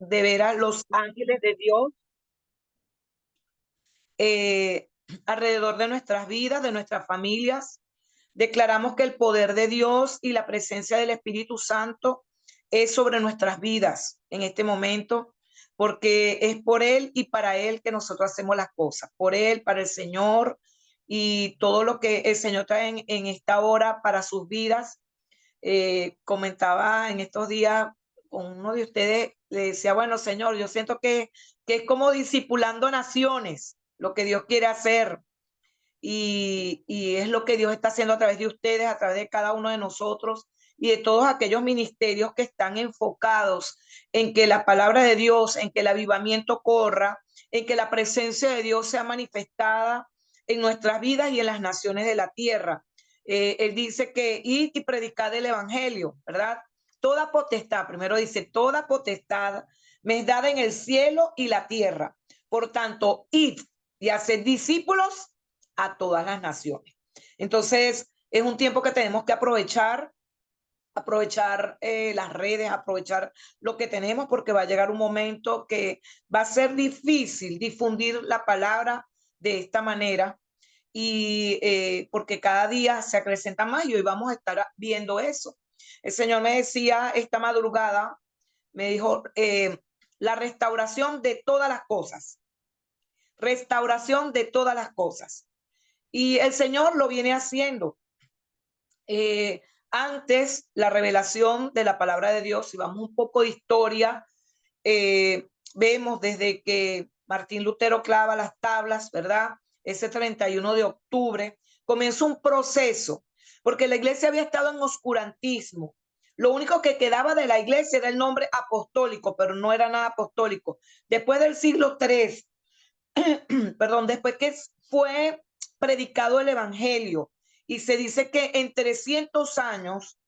de ver a los ángeles de Dios eh, alrededor de nuestras vidas, de nuestras familias. Declaramos que el poder de Dios y la presencia del Espíritu Santo es sobre nuestras vidas en este momento, porque es por Él y para Él que nosotros hacemos las cosas, por Él, para el Señor y todo lo que el Señor trae en esta hora para sus vidas. Comentaba en estos días con uno de ustedes, le decía, bueno, Señor, yo siento que es como discipulando naciones, lo que Dios quiere hacer. Y es lo que Dios está haciendo a través de ustedes, a través de cada uno de nosotros y de todos aquellos ministerios que están enfocados en que la palabra de Dios, en que el avivamiento corra, en que la presencia de Dios sea manifestada en nuestras vidas y en las naciones de la tierra. Él dice que id y predicad el evangelio, ¿verdad? Toda potestad, primero dice, toda potestad me es dada en el cielo y la tierra. Por tanto, id y haced discípulos a todas las naciones. Entonces, es un tiempo que tenemos que aprovechar las redes, aprovechar lo que tenemos, porque va a llegar un momento que va a ser difícil difundir la palabra de esta manera y porque cada día se acrecenta más y hoy vamos a estar viendo eso. El Señor me decía esta madrugada, me dijo, la restauración de todas las cosas, restauración de todas las cosas. Y el Señor lo viene haciendo. Eh, Antes, la revelación de la palabra de Dios, si vamos un poco de historia, vemos desde que Martín Lutero clava las tablas, ¿verdad? Ese 31 de octubre, comenzó un proceso, porque la iglesia había estado en oscurantismo. Lo único que quedaba de la iglesia era el nombre apostólico, pero no era nada apostólico. Después del siglo III, perdón, después que fue predicado el evangelio y se dice que en 300 años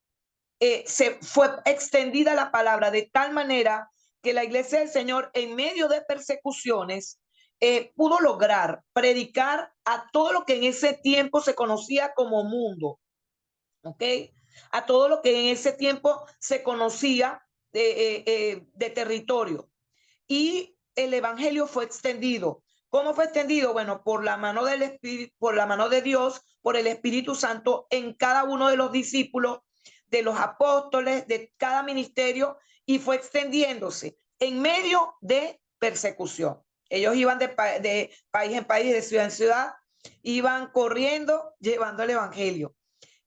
se fue extendida la palabra de tal manera que la iglesia del Señor en medio de persecuciones pudo lograr predicar a todo lo que en ese tiempo se conocía como mundo, ¿ok? A todo lo que en ese tiempo se conocía de territorio. Y el evangelio fue extendido. ¿Cómo fue extendido? Bueno, por la mano del Espíritu, por la mano de Dios, por el Espíritu Santo en cada uno de los discípulos, de los apóstoles, de cada ministerio, y fue extendiéndose en medio de persecución. Ellos iban de país en país, de ciudad en ciudad, iban corriendo, llevando el evangelio.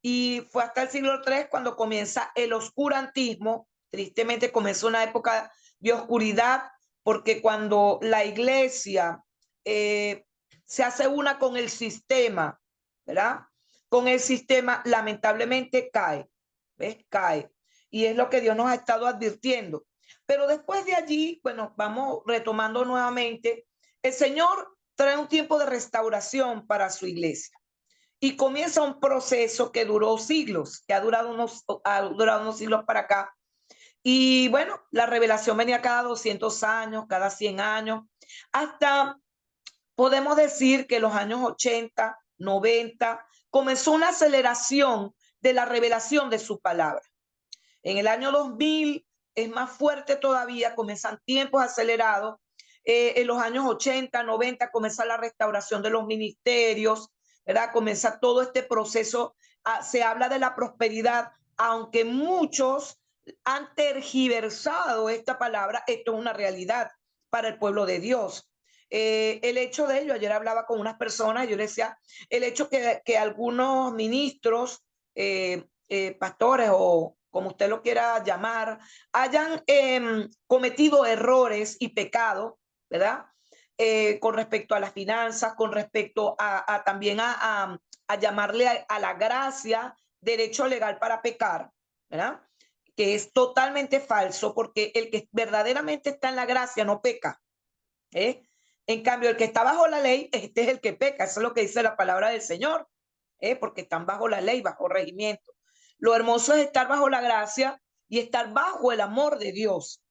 Y fue hasta el siglo III cuando comienza el oscurantismo. Tristemente comenzó una época de oscuridad, porque cuando la iglesia se hace una con el sistema, ¿verdad? Con el sistema, lamentablemente cae, ¿ves? Cae. Y es lo que Dios nos ha estado advirtiendo. Pero después de allí, bueno, vamos retomando nuevamente, el Señor trae un tiempo de restauración para su iglesia y comienza un proceso que duró siglos, que ha durado unos siglos para acá. Y bueno, la revelación venía cada 200 años, cada 100 años, hasta podemos decir que los años 80, 90, comenzó una aceleración de la revelación de su palabra. En el año 2000 es más fuerte todavía, comienzan tiempos acelerados. En los años 80, 90 comienza la restauración de los ministerios, ¿verdad? Comienza todo este proceso. Se habla de la prosperidad, aunque muchos han tergiversado esta palabra, esto es una realidad para el pueblo de Dios. El hecho de ello, ayer hablaba con unas personas, yo les decía, el hecho que algunos ministros, pastores o como usted lo quiera llamar, hayan cometido errores y pecados, ¿verdad? Con respecto a las finanzas, con respecto también a llamarle a la gracia derecho legal para pecar, ¿verdad? Que es totalmente falso, porque el que verdaderamente está en la gracia no peca, ¿eh? En cambio, el que está bajo la ley, este es el que peca. Eso es lo que dice la palabra del Señor, porque están bajo la ley, bajo regimiento. Lo hermoso es estar bajo la gracia y estar bajo el amor de Dios.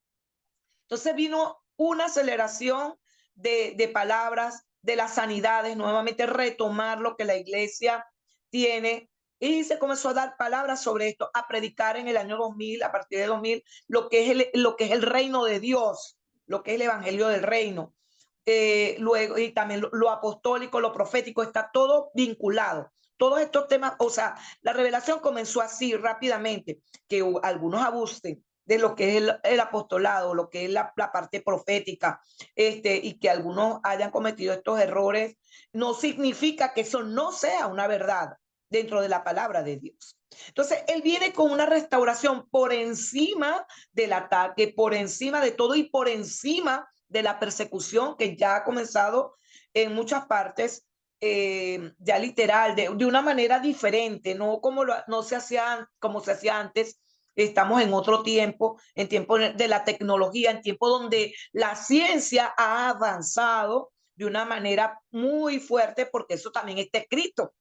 Entonces vino una aceleración de palabras, de las sanidades, nuevamente retomar lo que la iglesia tiene. Y se comenzó a dar palabras sobre esto, a predicar en el año 2000, a partir de 2000, lo que es el reino de Dios. lo que es el evangelio del reino. Luego, y también lo apostólico, lo profético, está todo vinculado. Todos estos temas, o sea, la revelación comenzó así rápidamente, que algunos abusen de lo que es el apostolado, lo que es la parte profética, y que algunos hayan cometido estos errores, no significa que eso no sea una verdad dentro de la palabra de Dios. Entonces, él viene con una restauración por encima del ataque, por encima de todo y por encima de la persecución que ya ha comenzado en muchas partes, ya literal, de una manera diferente, no como no se hacía, como se hacía antes. Estamos en otro tiempo, en tiempo de la tecnología, en tiempo donde la ciencia ha avanzado de una manera muy fuerte, porque eso también está escrito,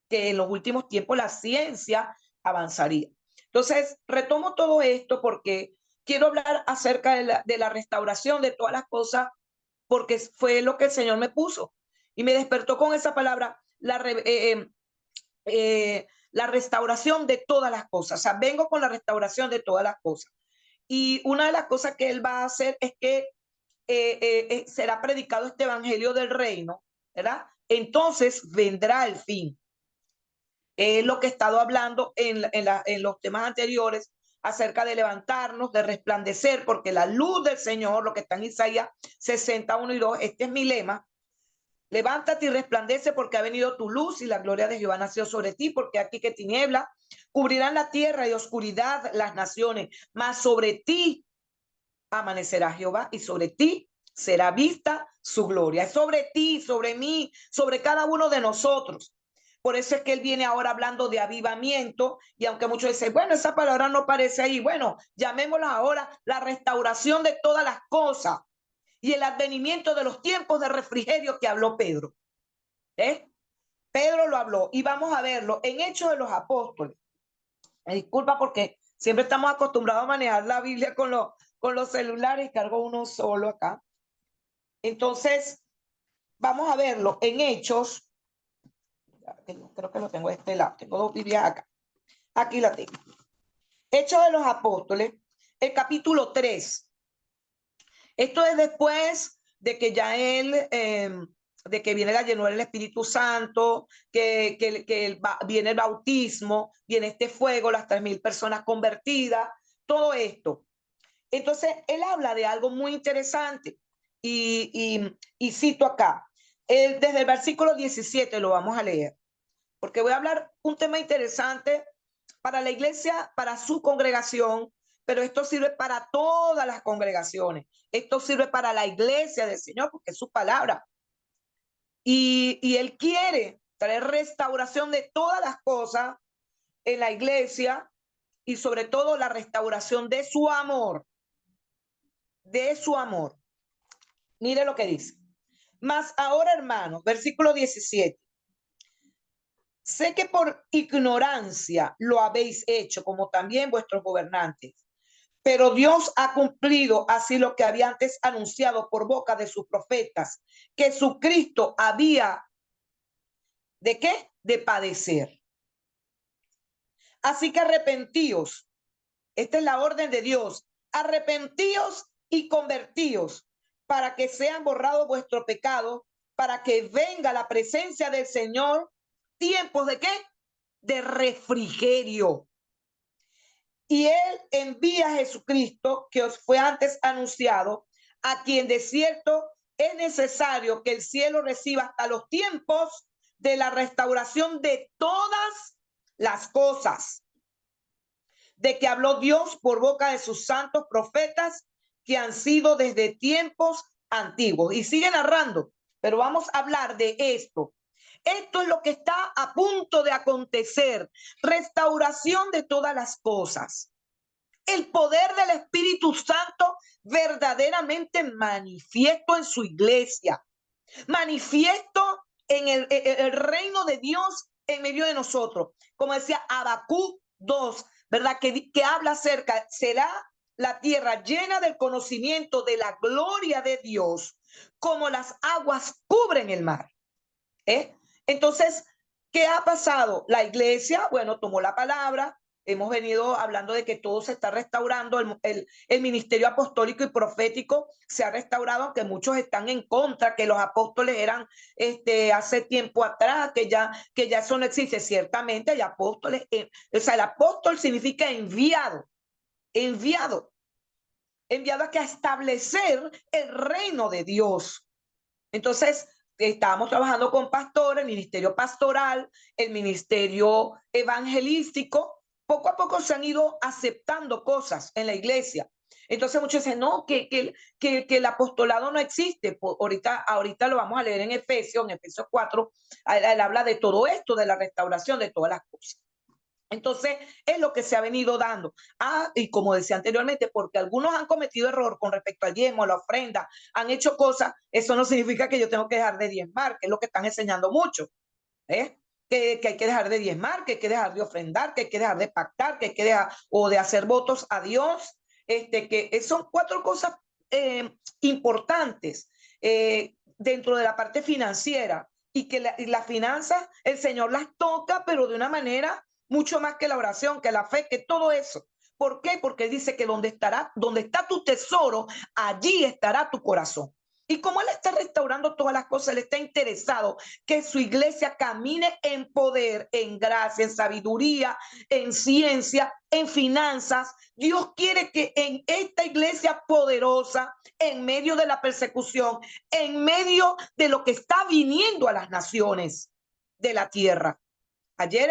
que en los últimos tiempos la ciencia avanzaría. Entonces, retomo todo esto porque quiero hablar acerca de la restauración de todas las cosas, porque fue lo que el Señor me puso y me despertó con esa palabra, la restauración de todas las cosas. O sea, vengo con la restauración de todas las cosas. Y una de las cosas que él va a hacer es que será predicado este evangelio del reino, ¿verdad? Entonces vendrá el fin. Lo que he estado hablando en los temas anteriores acerca de levantarnos, de resplandecer, porque la luz del Señor, lo que está en Isaías 61 y 2, este es mi lema: levántate y resplandece, porque ha venido tu luz y la gloria de Jehová nació sobre ti, porque aquí que tiniebla cubrirán la tierra y oscuridad las naciones, mas sobre ti amanecerá Jehová y sobre ti será vista su gloria. Es sobre ti, sobre mí, sobre cada uno de nosotros. Por eso es que él viene ahora hablando de avivamiento, y aunque muchos dicen, bueno, esa palabra no aparece ahí, bueno, llamémosla ahora la restauración de todas las cosas y el advenimiento de los tiempos de refrigerio que habló Pedro. Pedro lo habló y vamos a verlo en Hechos de los Apóstoles. Me disculpa porque siempre estamos acostumbrados a manejar la Biblia con los celulares, cargo uno solo acá. Entonces, vamos a verlo en Hechos. Creo que lo tengo de este lado. Tengo dos Biblias acá. Aquí la tengo. Hechos de los Apóstoles, el capítulo 3. Esto es después de que ya él, de que viene la llenura del Espíritu Santo, que viene el bautismo, viene este fuego, las 3,000 personas convertidas, todo esto. Entonces, él habla de algo muy interesante y cito acá, desde el versículo 17 lo vamos a leer, porque voy a hablar un tema interesante para la iglesia, para su congregación, pero esto sirve para todas las congregaciones. Esto sirve para la iglesia del Señor, porque es su palabra. Y él quiere traer restauración de todas las cosas en la iglesia, y sobre todo la restauración de su amor. De su amor. Mire lo que dice. Mas ahora, hermanos, versículo 17. Sé que por ignorancia lo habéis hecho, como también vuestros gobernantes. Pero Dios ha cumplido así lo que había antes anunciado por boca de sus profetas, que su Cristo había ¿de qué? De padecer. Así que arrepentíos. Esta es la orden de Dios. Arrepentíos y convertíos, para que sean borrados vuestros pecados, para que venga la presencia del Señor. ¿Tiempos de qué? De refrigerio. Y él envía a Jesucristo, que os fue antes anunciado, a quien de cierto es necesario que el cielo reciba hasta los tiempos de la restauración de todas las cosas, de que habló Dios por boca de sus santos profetas, que han sido desde tiempos antiguos. Y sigue narrando, pero vamos a hablar de esto. Esto es lo que está a punto de acontecer. Restauración de todas las cosas. El poder del Espíritu Santo verdaderamente manifiesto en su iglesia. Manifiesto en el reino de Dios en medio de nosotros. Como decía Habacuc 2, ¿verdad? Que habla acerca, será la tierra llena del conocimiento de la gloria de Dios, como las aguas cubren el mar. Entonces, ¿qué ha pasado? La iglesia, bueno, tomó la palabra, hemos venido hablando de que todo se está restaurando, el ministerio apostólico y profético se ha restaurado, aunque muchos están en contra, que los apóstoles eran hace tiempo atrás, que ya eso no existe. Ciertamente hay apóstoles, o sea, el apóstol significa enviado, enviado, enviado a establecer el reino de Dios. Entonces, estábamos trabajando con pastores, el ministerio pastoral, el ministerio evangelístico. Poco a poco se han ido aceptando cosas en la iglesia. Entonces muchos dicen, no, que el apostolado no existe. Ahorita lo vamos a leer en Efesios 4, él habla de todo esto, de la restauración de todas las cosas. Entonces, es lo que se ha venido dando. Y como decía anteriormente, porque algunos han cometido error con respecto al diezmo, a la ofrenda, han hecho cosas, eso no significa que yo tengo que dejar de diezmar, que es lo que están enseñando mucho, ¿eh? Que hay que dejar de diezmar, que hay que dejar de ofrendar, que hay que dejar de pactar, que hay que dejar o de hacer votos a Dios, que son 4 cosas importantes dentro de la parte financiera y que las finanzas, el Señor las toca, pero de una manera mucho más que la oración, que la fe, que todo eso. ¿Por qué? Porque dice que donde está tu tesoro, allí estará tu corazón. Y como Él está restaurando todas las cosas, Él está interesado que su iglesia camine en poder, en gracia, en sabiduría, en ciencia, en finanzas. Dios quiere que en esta iglesia poderosa, en medio de la persecución, en medio de lo que está viniendo a las naciones de la tierra. Ayer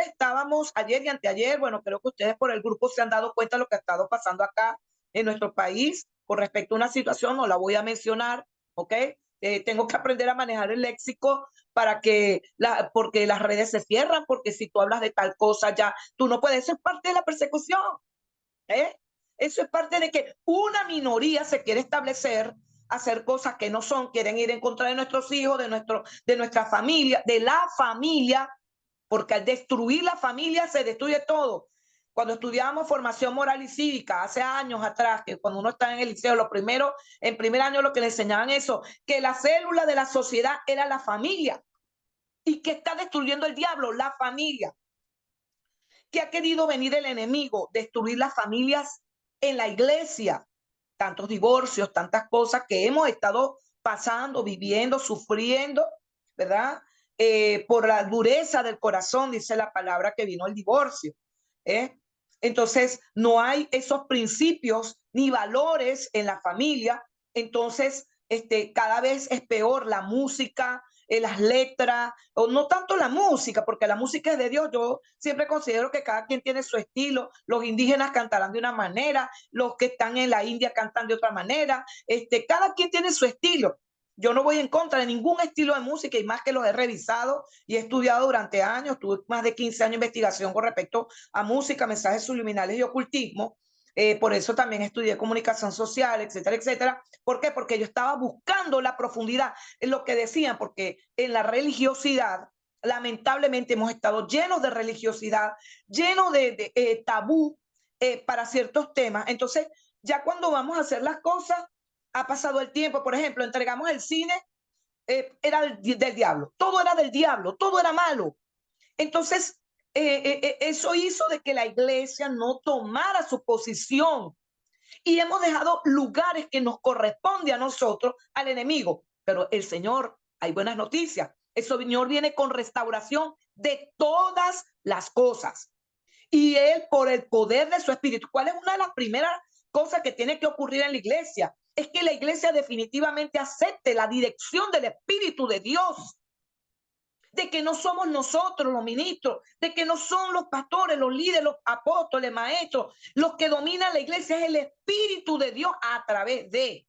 y anteayer, bueno, creo que ustedes por el grupo se han dado cuenta de lo que ha estado pasando acá en nuestro país con respecto a una situación, no la voy a mencionar, ¿ok? Tengo que aprender a manejar el léxico porque las redes se cierran, porque si tú hablas de tal cosa ya, tú no puedes, eso es parte de la persecución, ¿eh? Eso es parte de que una minoría se quiere establecer, hacer cosas que no son, quieren ir en contra de nuestros hijos, de nuestra familia, de la familia, porque al destruir la familia se destruye todo. Cuando estudiábamos formación moral y cívica hace años atrás, que cuando uno está en el liceo, en primer año lo que le enseñaban eso, que la célula de la sociedad era la familia. ¿Y que está destruyendo el diablo? La familia. ¿Qué ha querido venir el enemigo? Destruir las familias en la iglesia. Tantos divorcios, tantas cosas que hemos estado pasando, viviendo, sufriendo, ¿verdad? Por la dureza del corazón, dice la palabra, que vino el divorcio. Entonces, no hay esos principios ni valores en la familia. Entonces, cada vez es peor la música, las letras, o no tanto la música, porque la música es de Dios. Yo siempre considero que cada quien tiene su estilo. Los indígenas cantarán de una manera, los que están en la India cantan de otra manera. Cada quien tiene su estilo. Yo no voy en contra de ningún estilo de música y más que los he revisado y he estudiado durante años. Tuve más de 15 años de investigación con respecto a música, mensajes subliminales y ocultismo. Por eso también estudié comunicación social, etcétera, etcétera. ¿Por qué? Porque yo estaba buscando la profundidad en lo que decían, porque en la religiosidad, lamentablemente hemos estado llenos de religiosidad, llenos de tabú para ciertos temas. Entonces, ya cuando vamos a hacer las cosas, ha pasado el tiempo. Por ejemplo, entregamos el cine, era del diablo, todo era del diablo, todo era malo. Entonces, eso hizo de que la iglesia no tomara su posición y hemos dejado lugares que nos corresponde a nosotros al enemigo. Pero el Señor, hay buenas noticias, el Señor viene con restauración de todas las cosas. Y Él, por el poder de su Espíritu, ¿cuál es una de las primeras cosas que tiene que ocurrir en la iglesia? Es que la iglesia definitivamente acepte la dirección del Espíritu de Dios, de que no somos nosotros los ministros, de que no son los pastores, los líderes, los apóstoles, maestros, los que dominan la iglesia, es el Espíritu de Dios a través de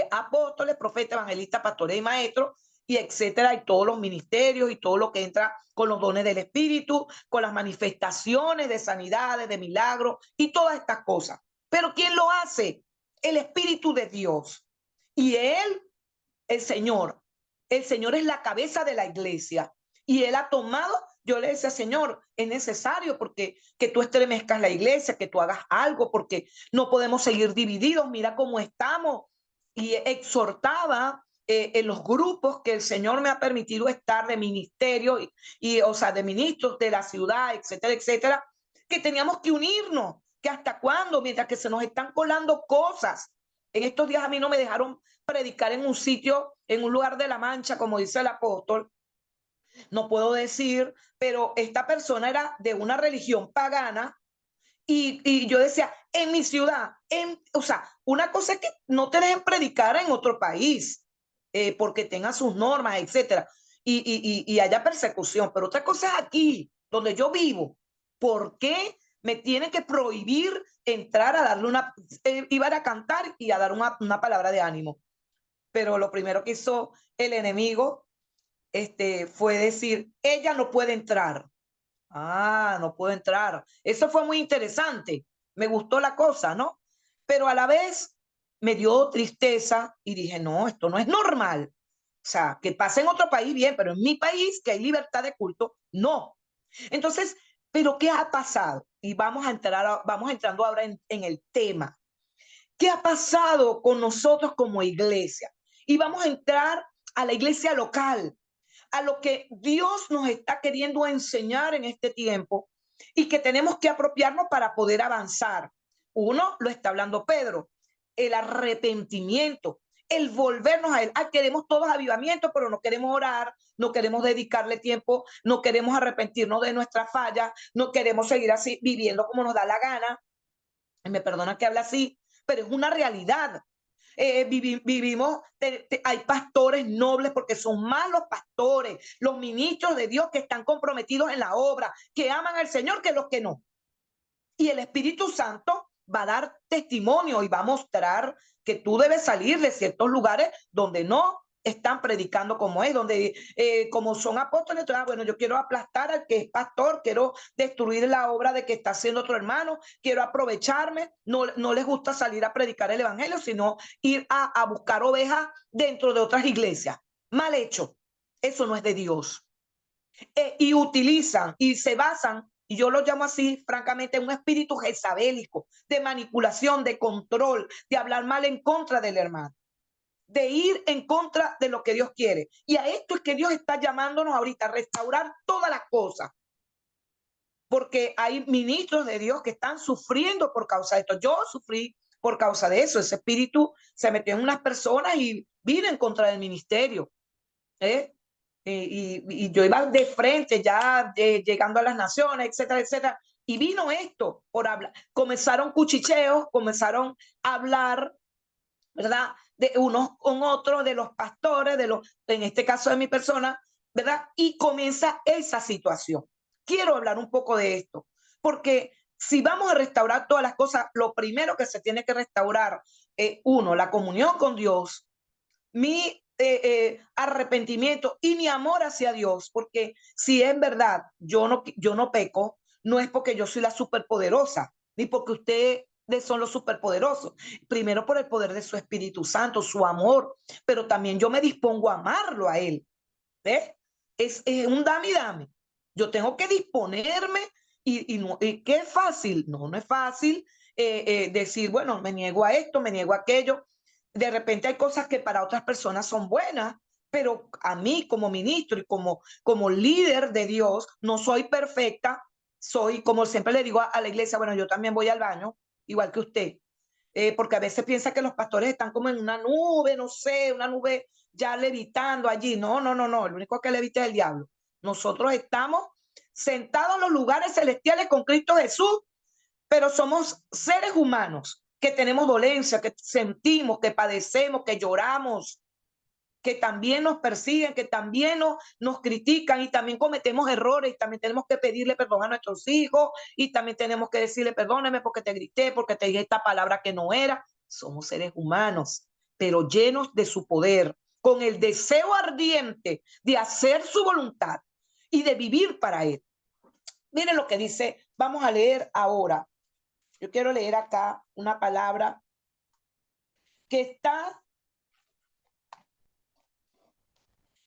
apóstoles, profetas, evangelistas, pastores y maestros, y etcétera, y todos los ministerios y todo lo que entra con los dones del Espíritu, con las manifestaciones de sanidades, de milagros y todas estas cosas. Pero ¿quién lo hace? El Espíritu de Dios. Y Él, el Señor es la cabeza de la iglesia y Él ha tomado, yo le decía, Señor, es necesario porque que tú estremezcas la iglesia, que tú hagas algo, porque no podemos seguir divididos, mira cómo estamos. Y exhortaba en los grupos que el Señor me ha permitido estar de ministerio o sea, de ministros de la ciudad, etcétera, etcétera, que teníamos que unirnos, que hasta cuándo, mientras que se nos están colando cosas. En estos días a mí no me dejaron predicar en un sitio, en un lugar de La Mancha, como dice el apóstol, no puedo decir, pero esta persona era de una religión pagana y yo decía, en mi ciudad, o sea, una cosa es que no te dejen predicar en otro país porque tengan sus normas, etcétera, y haya persecución, pero otra cosa es aquí, donde yo vivo. ¿Por qué me tienen que prohibir entrar a darle iba a cantar y a dar una palabra de ánimo? Pero lo primero que hizo el enemigo fue decir, ella no puede entrar. Ah, no puedo entrar. Eso fue muy interesante. Me gustó la cosa, ¿no? Pero a la vez me dio tristeza y dije, no, esto no es normal. O sea, que pase en otro país bien, pero en mi país, que hay libertad de culto, no. Entonces, ¿pero qué ha pasado? Y vamos entrando ahora en el tema. ¿Qué ha pasado con nosotros como iglesia? Y vamos a entrar a la iglesia local, a lo que Dios nos está queriendo enseñar en este tiempo y que tenemos que apropiarnos para poder avanzar. Uno, lo está hablando Pedro, el arrepentimiento, el volvernos a él. Ah, queremos todos avivamientos, pero no queremos orar, no queremos dedicarle tiempo, no queremos arrepentirnos de nuestra falla, no queremos seguir así viviendo como nos da la gana. Me perdona que hable así, pero es una realidad. Vivimos, hay pastores nobles porque son más los pastores, los ministros de Dios que están comprometidos en la obra, que aman al Señor que los que no. Y el Espíritu Santo va a dar testimonio y va a mostrar que tú debes salir de ciertos lugares donde no están predicando como es, donde como son apóstoles, entonces, bueno, yo quiero aplastar al que es pastor, quiero destruir la obra de que está haciendo otro hermano, quiero aprovecharme, no les gusta salir a predicar el evangelio, sino ir a buscar ovejas dentro de otras iglesias. Mal hecho, eso no es de Dios. Y utilizan y se basan, y yo lo llamo así, francamente, un espíritu jezabélico, de manipulación, de control, de hablar mal en contra del hermano, de ir en contra de lo que Dios quiere. Y a esto es que Dios está llamándonos ahorita, a restaurar todas las cosas. Porque hay ministros de Dios que están sufriendo por causa de esto. Yo sufrí por causa de eso. Ese espíritu se metió en unas personas y vino en contra del ministerio. ¿Eh? Y yo iba de frente ya llegando a las naciones, etcétera, etcétera. Y vino esto por hablar. Comenzaron cuchicheos, comenzaron a hablar, ¿verdad? De unos con otros, de los pastores, en este caso de mi persona, ¿verdad? Y comienza esa situación. Quiero hablar un poco de esto, porque si vamos a restaurar todas las cosas, lo primero que se tiene que restaurar es, uno, la comunión con Dios, mi arrepentimiento y mi amor hacia Dios, porque si en verdad yo no peco, no es porque yo soy la superpoderosa, ni porque ustedes son los superpoderosos. Primero por el poder de su Espíritu Santo, su amor, pero también yo me dispongo a amarlo a Él. ¿Ves? Es un dame y dame. Yo tengo que disponerme y ¿qué es fácil? No, no es fácil decir, bueno, me niego a esto, me niego a aquello. De repente hay cosas que para otras personas son buenas, pero a mí como ministro y como líder de Dios, no soy perfecta, soy, como siempre le digo a la iglesia, bueno, yo también voy al baño, igual que usted, porque a veces piensa que los pastores están como en una nube, no sé, una nube ya levitando allí. No, no, no, no, el único que levita es el diablo. Nosotros estamos sentados en los lugares celestiales con Cristo Jesús, pero somos seres humanos que tenemos dolencia, que sentimos, que padecemos, que lloramos, que también nos persiguen, que también nos critican y también cometemos errores y también tenemos que pedirle perdón a nuestros hijos y también tenemos que decirle perdóname porque te grité, porque te dije esta palabra que no era. Somos seres humanos, pero llenos de su poder, con el deseo ardiente de hacer su voluntad y de vivir para Él. Miren lo que dice, vamos a leer ahora. Yo quiero leer acá una palabra que está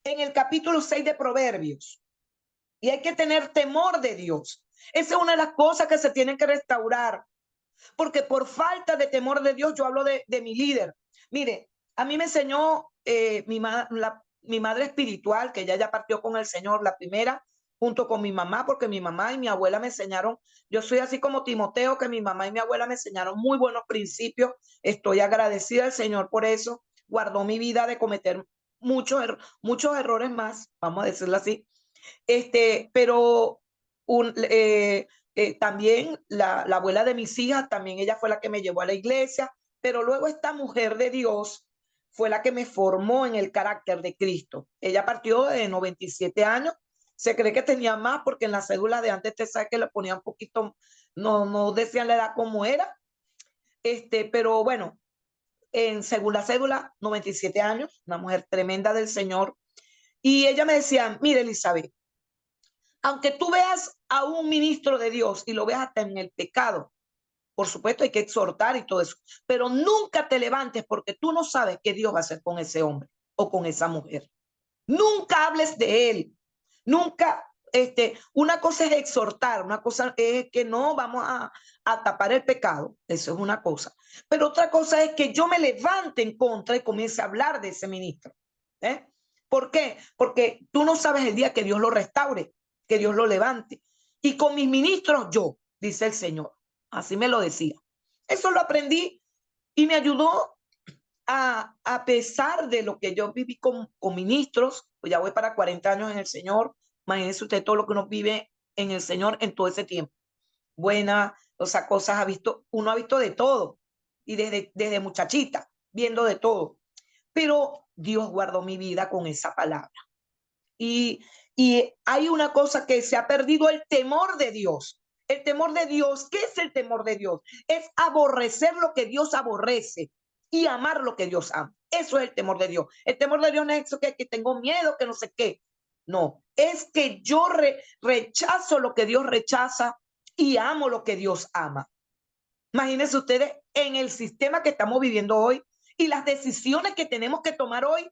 en el capítulo 6 de Proverbios. Y hay que tener temor de Dios. Esa es una de las cosas que se tienen que restaurar. Porque por falta de temor de Dios, yo hablo de mi líder. Mire, a mí me enseñó mi madre espiritual, que ella ya partió con el Señor, la primera, junto con mi mamá, porque mi mamá y mi abuela me enseñaron, yo soy así como Timoteo, que mi mamá y mi abuela me enseñaron muy buenos principios. Estoy agradecida al Señor por eso. Guardó mi vida de cometer muchos errores más, vamos a decirlo así. Pero también la abuela de mis hijas, también ella fue la que me llevó a la iglesia, pero luego esta mujer de Dios fue la que me formó en el carácter de Cristo. Ella partió de 97 años, se cree que tenía más porque en la cédula de antes te sabe que le ponían un poquito, no decían la edad como era, pero bueno, según la cédula, 97 años, una mujer tremenda del Señor. Y ella me decía, mire Elizabeth, aunque tú veas a un ministro de Dios y lo veas hasta en el pecado, por supuesto hay que exhortar y todo eso, pero nunca te levantes porque tú no sabes qué Dios va a hacer con ese hombre o con esa mujer. Nunca hables de él, nunca, una cosa es exhortar, una cosa es que no vamos a tapar el pecado, eso es una cosa, pero otra cosa es que yo me levante en contra y comience a hablar de ese ministro. ¿Eh? ¿Por qué? Porque tú no sabes el día que Dios lo restaure, que Dios lo levante. Y con mis ministros yo, dice el Señor. Así me lo decía. Eso lo aprendí y me ayudó a pesar de lo que yo viví con ministros, pues ya voy para 40 años en el Señor. Imagínense usted todo lo que uno vive en el Señor en todo ese tiempo. Buena, o sea, cosas uno ha visto de todo. Y desde muchachita, viendo de todo. Pero Dios guardó mi vida con esa palabra. Y, y hay una cosa que se ha perdido, el temor de Dios. El temor de Dios, ¿qué es el temor de Dios? Es aborrecer lo que Dios aborrece y amar lo que Dios ama. Eso es el temor de Dios. El temor de Dios no es eso que tengo miedo, que no sé qué. No, es que yo rechazo lo que Dios rechaza y amo lo que Dios ama. Imagínense ustedes en el sistema que estamos viviendo hoy y las decisiones que tenemos que tomar hoy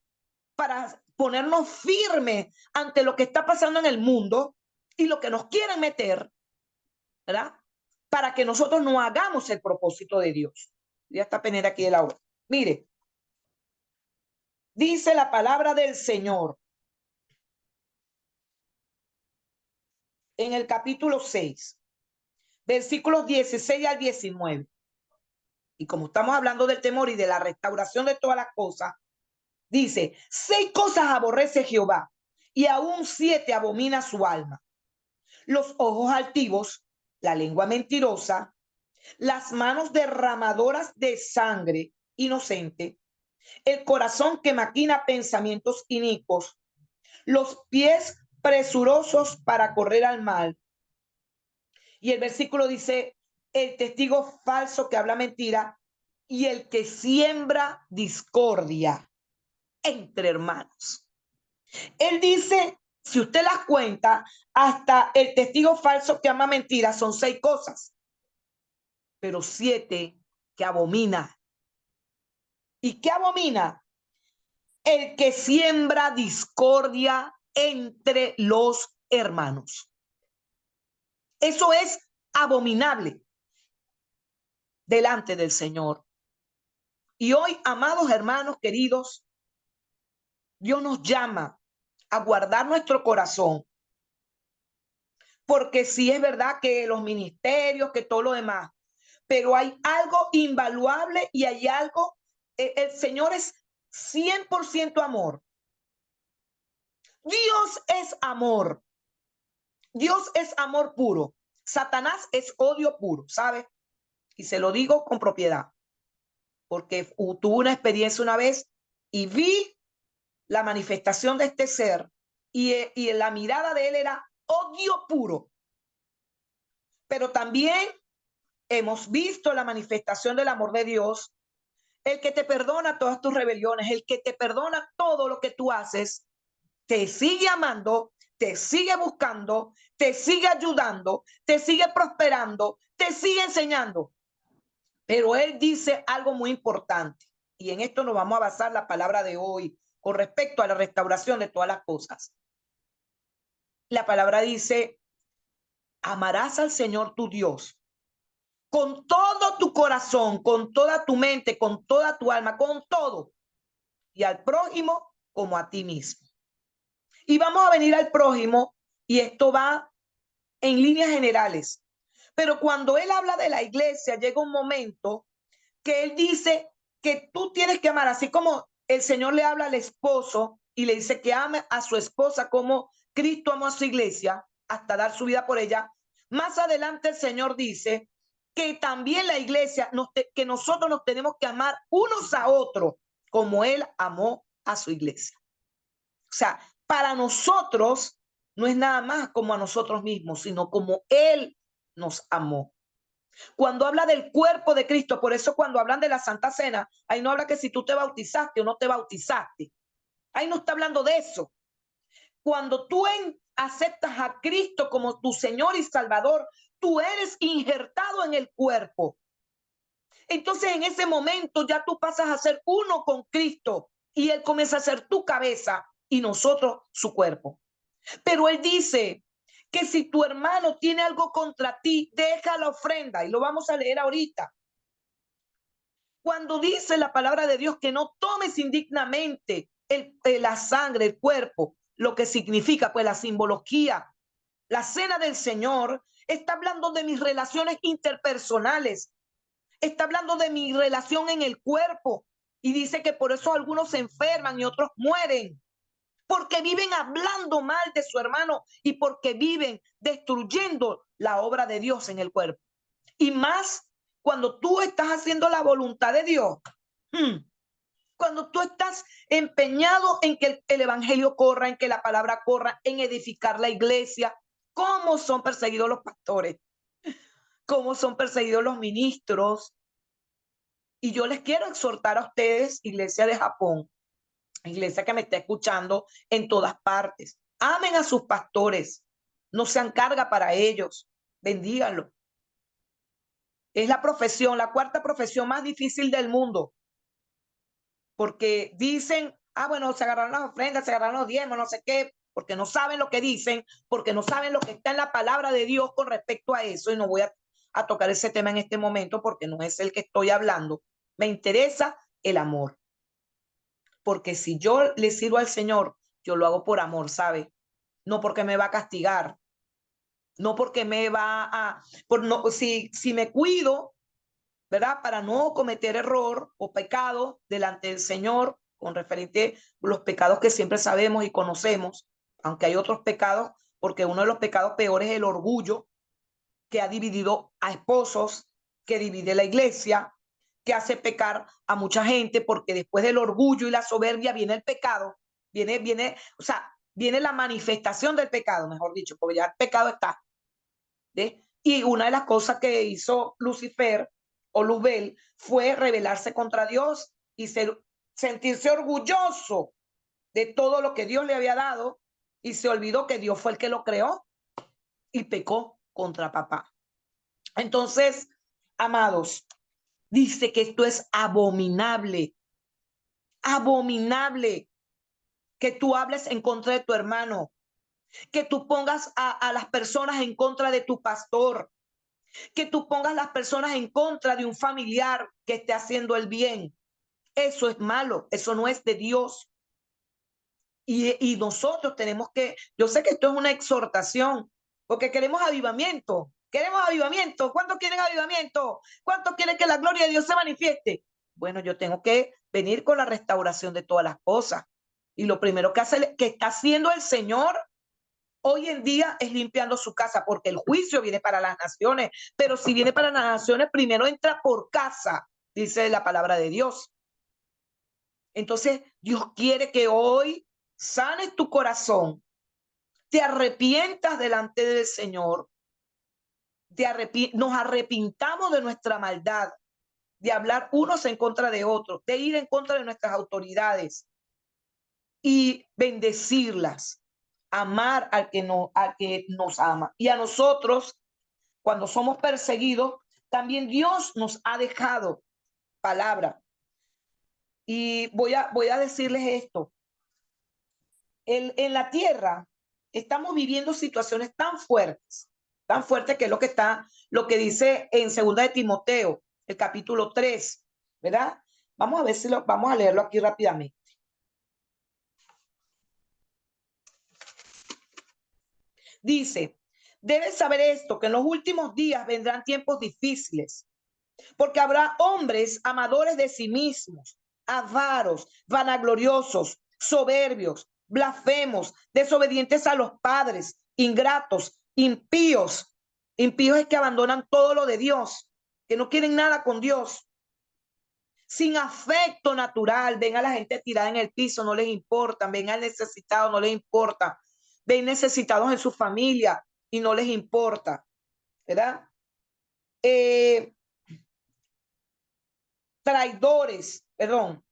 para ponernos firmes ante lo que está pasando en el mundo y lo que nos quieren meter, ¿verdad? Para que nosotros no hagamos el propósito de Dios. Ya está pendiente aquí de la hora. Mire, dice la palabra del Señor en el capítulo 6, versículos 16 al 19. Y como estamos hablando del temor y de la restauración de todas las cosas, dice, 6 cosas aborrece Jehová y aún 7 abomina su alma: los ojos altivos, la lengua mentirosa, las manos derramadoras de sangre inocente, el corazón que maquina pensamientos inicuos, los pies presurosos para correr al mal. Y el versículo dice, el testigo falso que habla mentira y el que siembra discordia entre hermanos. Él dice, si usted las cuenta, hasta el testigo falso que ama mentira son 6 cosas, pero 7 que abomina. ¿Y qué abomina? El que siembra discordia entre los hermanos. Eso es abominable delante del Señor. Y hoy, amados hermanos queridos, Dios nos llama a guardar nuestro corazón, porque sí es verdad que los ministerios, que todo lo demás, pero hay algo invaluable y hay algo, el Señor es 100% amor. Dios es amor. Dios es amor puro. Satanás es odio puro, ¿sabes? Y se lo digo con propiedad, porque tuve una experiencia una vez y vi la manifestación de este ser y la mirada de él era odio puro. Pero también hemos visto la manifestación del amor de Dios, el que te perdona todas tus rebeliones, el que te perdona todo lo que tú haces, te sigue amando, te sigue buscando, te sigue ayudando, te sigue prosperando, te sigue enseñando. Pero él dice algo muy importante, y en esto nos vamos a basar la palabra de hoy con respecto a la restauración de todas las cosas. La palabra dice, amarás al Señor tu Dios con todo tu corazón, con toda tu mente, con toda tu alma, con todo, y al prójimo como a ti mismo. Y vamos a venir al prójimo Y esto va en líneas generales. Pero cuando él habla de la iglesia, llega un momento que él dice que tú tienes que amar, así como el Señor le habla al esposo y le dice que ame a su esposa como Cristo amó a su iglesia hasta dar su vida por ella. Más adelante el Señor dice que también la iglesia, que nosotros nos tenemos que amar unos a otros como Él amó a su iglesia. O sea, para nosotros no es nada más como a nosotros mismos, sino como Él nos amó. Cuando habla del cuerpo de Cristo, por eso cuando hablan de la Santa Cena, ahí no habla que si tú te bautizaste o no te bautizaste. Ahí no está hablando de eso. Cuando tú aceptas a Cristo como tu Señor y Salvador, tú eres injertado en el cuerpo. Entonces en ese momento ya tú pasas a ser uno con Cristo y Él comienza a ser tu cabeza y nosotros su cuerpo. Pero Él dice que si tu hermano tiene algo contra ti, deja la ofrenda, y lo vamos a leer ahorita. Cuando dice la palabra de Dios que no tomes indignamente la sangre, el cuerpo, lo que significa pues la simbología, la cena del Señor, está hablando de mis relaciones interpersonales, está hablando de mi relación en el cuerpo, y dice que por eso algunos se enferman y otros mueren, porque viven hablando mal de su hermano y porque viven destruyendo la obra de Dios en el cuerpo. Y más cuando tú estás haciendo la voluntad de Dios, cuando tú estás empeñado en que el evangelio corra, en que la palabra corra, en edificar la iglesia. ¿Cómo son perseguidos los pastores? ¿Cómo son perseguidos los ministros? Y yo les quiero exhortar a ustedes, iglesia de Japón, iglesia que me está escuchando en todas partes, amen a sus pastores, no sean carga para ellos, bendíganlo. Es la profesión, la cuarta profesión más difícil del mundo, porque dicen, bueno, se agarraron las ofrendas, se agarraron los diezmos, no sé qué, porque no saben lo que dicen, porque no saben lo que está en la palabra de Dios con respecto a eso, y no voy a tocar ese tema en este momento porque no es el que estoy hablando. Me interesa el amor, porque si yo le sirvo al Señor, yo lo hago por amor, ¿sabe? No porque me va a castigar, no porque me va no, si me cuido, ¿verdad? Para no cometer error o pecado delante del Señor, con referente a los pecados que siempre sabemos y conocemos, aunque hay otros pecados, porque uno de los pecados peores es el orgullo, que ha dividido a esposos, que divide la iglesia, que hace pecar a mucha gente, porque después del orgullo y la soberbia viene el pecado, o sea, viene la manifestación del pecado, mejor dicho, porque ya el pecado está. ¿Sí? Y una de las cosas que hizo Lucifer o Luzbel fue rebelarse contra Dios y sentirse orgulloso de todo lo que Dios le había dado, y se olvidó que Dios fue el que lo creó y pecó contra papá. Entonces, amados, dice que esto es abominable, abominable que tú hables en contra de tu hermano, que tú pongas a las personas en contra de tu pastor, que tú pongas las personas en contra de un familiar que esté haciendo el bien. Eso es malo, eso no es de Dios. Y nosotros tenemos que, yo sé que esto es una exhortación, porque queremos avivamiento. Queremos avivamiento. ¿Cuántos quieren avivamiento? ¿Cuántos quieren que la gloria de Dios se manifieste? Bueno, yo tengo que venir con la restauración de todas las cosas. Y lo primero que está haciendo el Señor hoy en día es limpiando su casa, porque el juicio viene para las naciones, pero si viene para las naciones, primero entra por casa, dice la palabra de Dios. Entonces, Dios quiere que hoy sanes tu corazón, te arrepientas delante del Señor, nos arrepintamos de nuestra maldad, de hablar unos en contra de otros, de ir en contra de nuestras autoridades y bendecirlas, amar al que nos ama. Y a nosotros, cuando somos perseguidos, también Dios nos ha dejado palabra. Y voy a decirles esto. En la tierra estamos viviendo situaciones tan fuertes que es lo que dice en 2 de Timoteo, el capítulo 3, ¿verdad? Vamos a ver si vamos a leerlo aquí rápidamente. Dice, debes saber esto, que en los últimos días vendrán tiempos difíciles, porque habrá hombres amadores de sí mismos, avaros, vanagloriosos, soberbios, blasfemos, desobedientes a los padres, ingratos, impíos. Impíos es que abandonan todo lo de Dios, que no quieren nada con Dios. Sin afecto natural, ven a la gente tirada en el piso, no les importa, ven al necesitado, no les importa, ven necesitados en su familia y no les importa, ¿verdad? Traidores, perdón,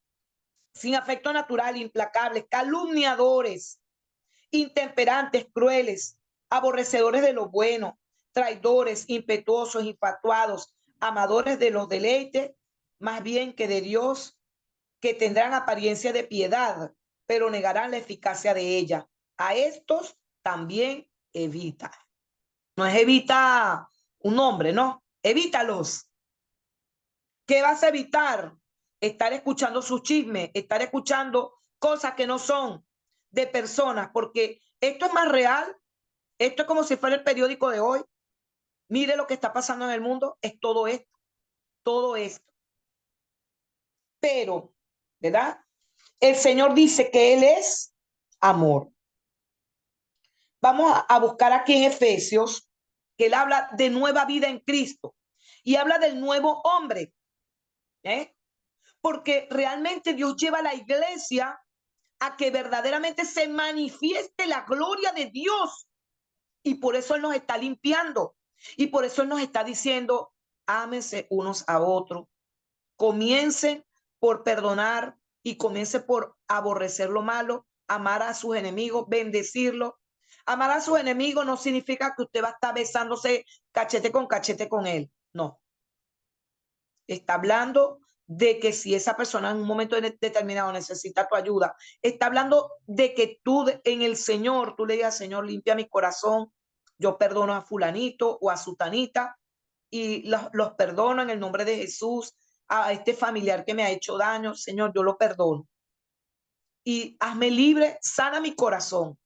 sin afecto natural, implacables, calumniadores, intemperantes, crueles, aborrecedores de lo bueno, traidores, impetuosos, infatuados, amadores de los deleites, más bien que de Dios, que tendrán apariencia de piedad, pero negarán la eficacia de ella. A estos también evita. No es evita un hombre, no, evítalos. ¿Qué vas a evitar? Estar escuchando sus chismes, estar escuchando cosas que no son de personas, porque esto es más real. Esto es como si fuera el periódico de hoy. Mire lo que está pasando en el mundo, es todo esto, todo esto. Pero, ¿verdad? El Señor dice que Él es amor. Vamos a buscar aquí en Efesios, que Él habla de nueva vida en Cristo y habla del nuevo hombre, ¿eh? Porque realmente Dios lleva a la iglesia a que verdaderamente se manifieste la gloria de Dios. Y por eso Él nos está limpiando. Y por eso Él nos está diciendo, ámense unos a otros. Comiencen por perdonar y comiencen por aborrecer lo malo, amar a sus enemigos, bendecirlo. Amar a sus enemigos no significa que usted va a estar besándose cachete con él. No. Está hablando de que si esa persona en un momento determinado necesita tu ayuda, está hablando de que tú en el Señor, tú le digas, Señor, limpia mi corazón, yo perdono a fulanito o a sutanita y los perdono en el nombre de Jesús, a este familiar que me ha hecho daño, Señor, yo lo perdono. Y hazme libre, sana mi corazón.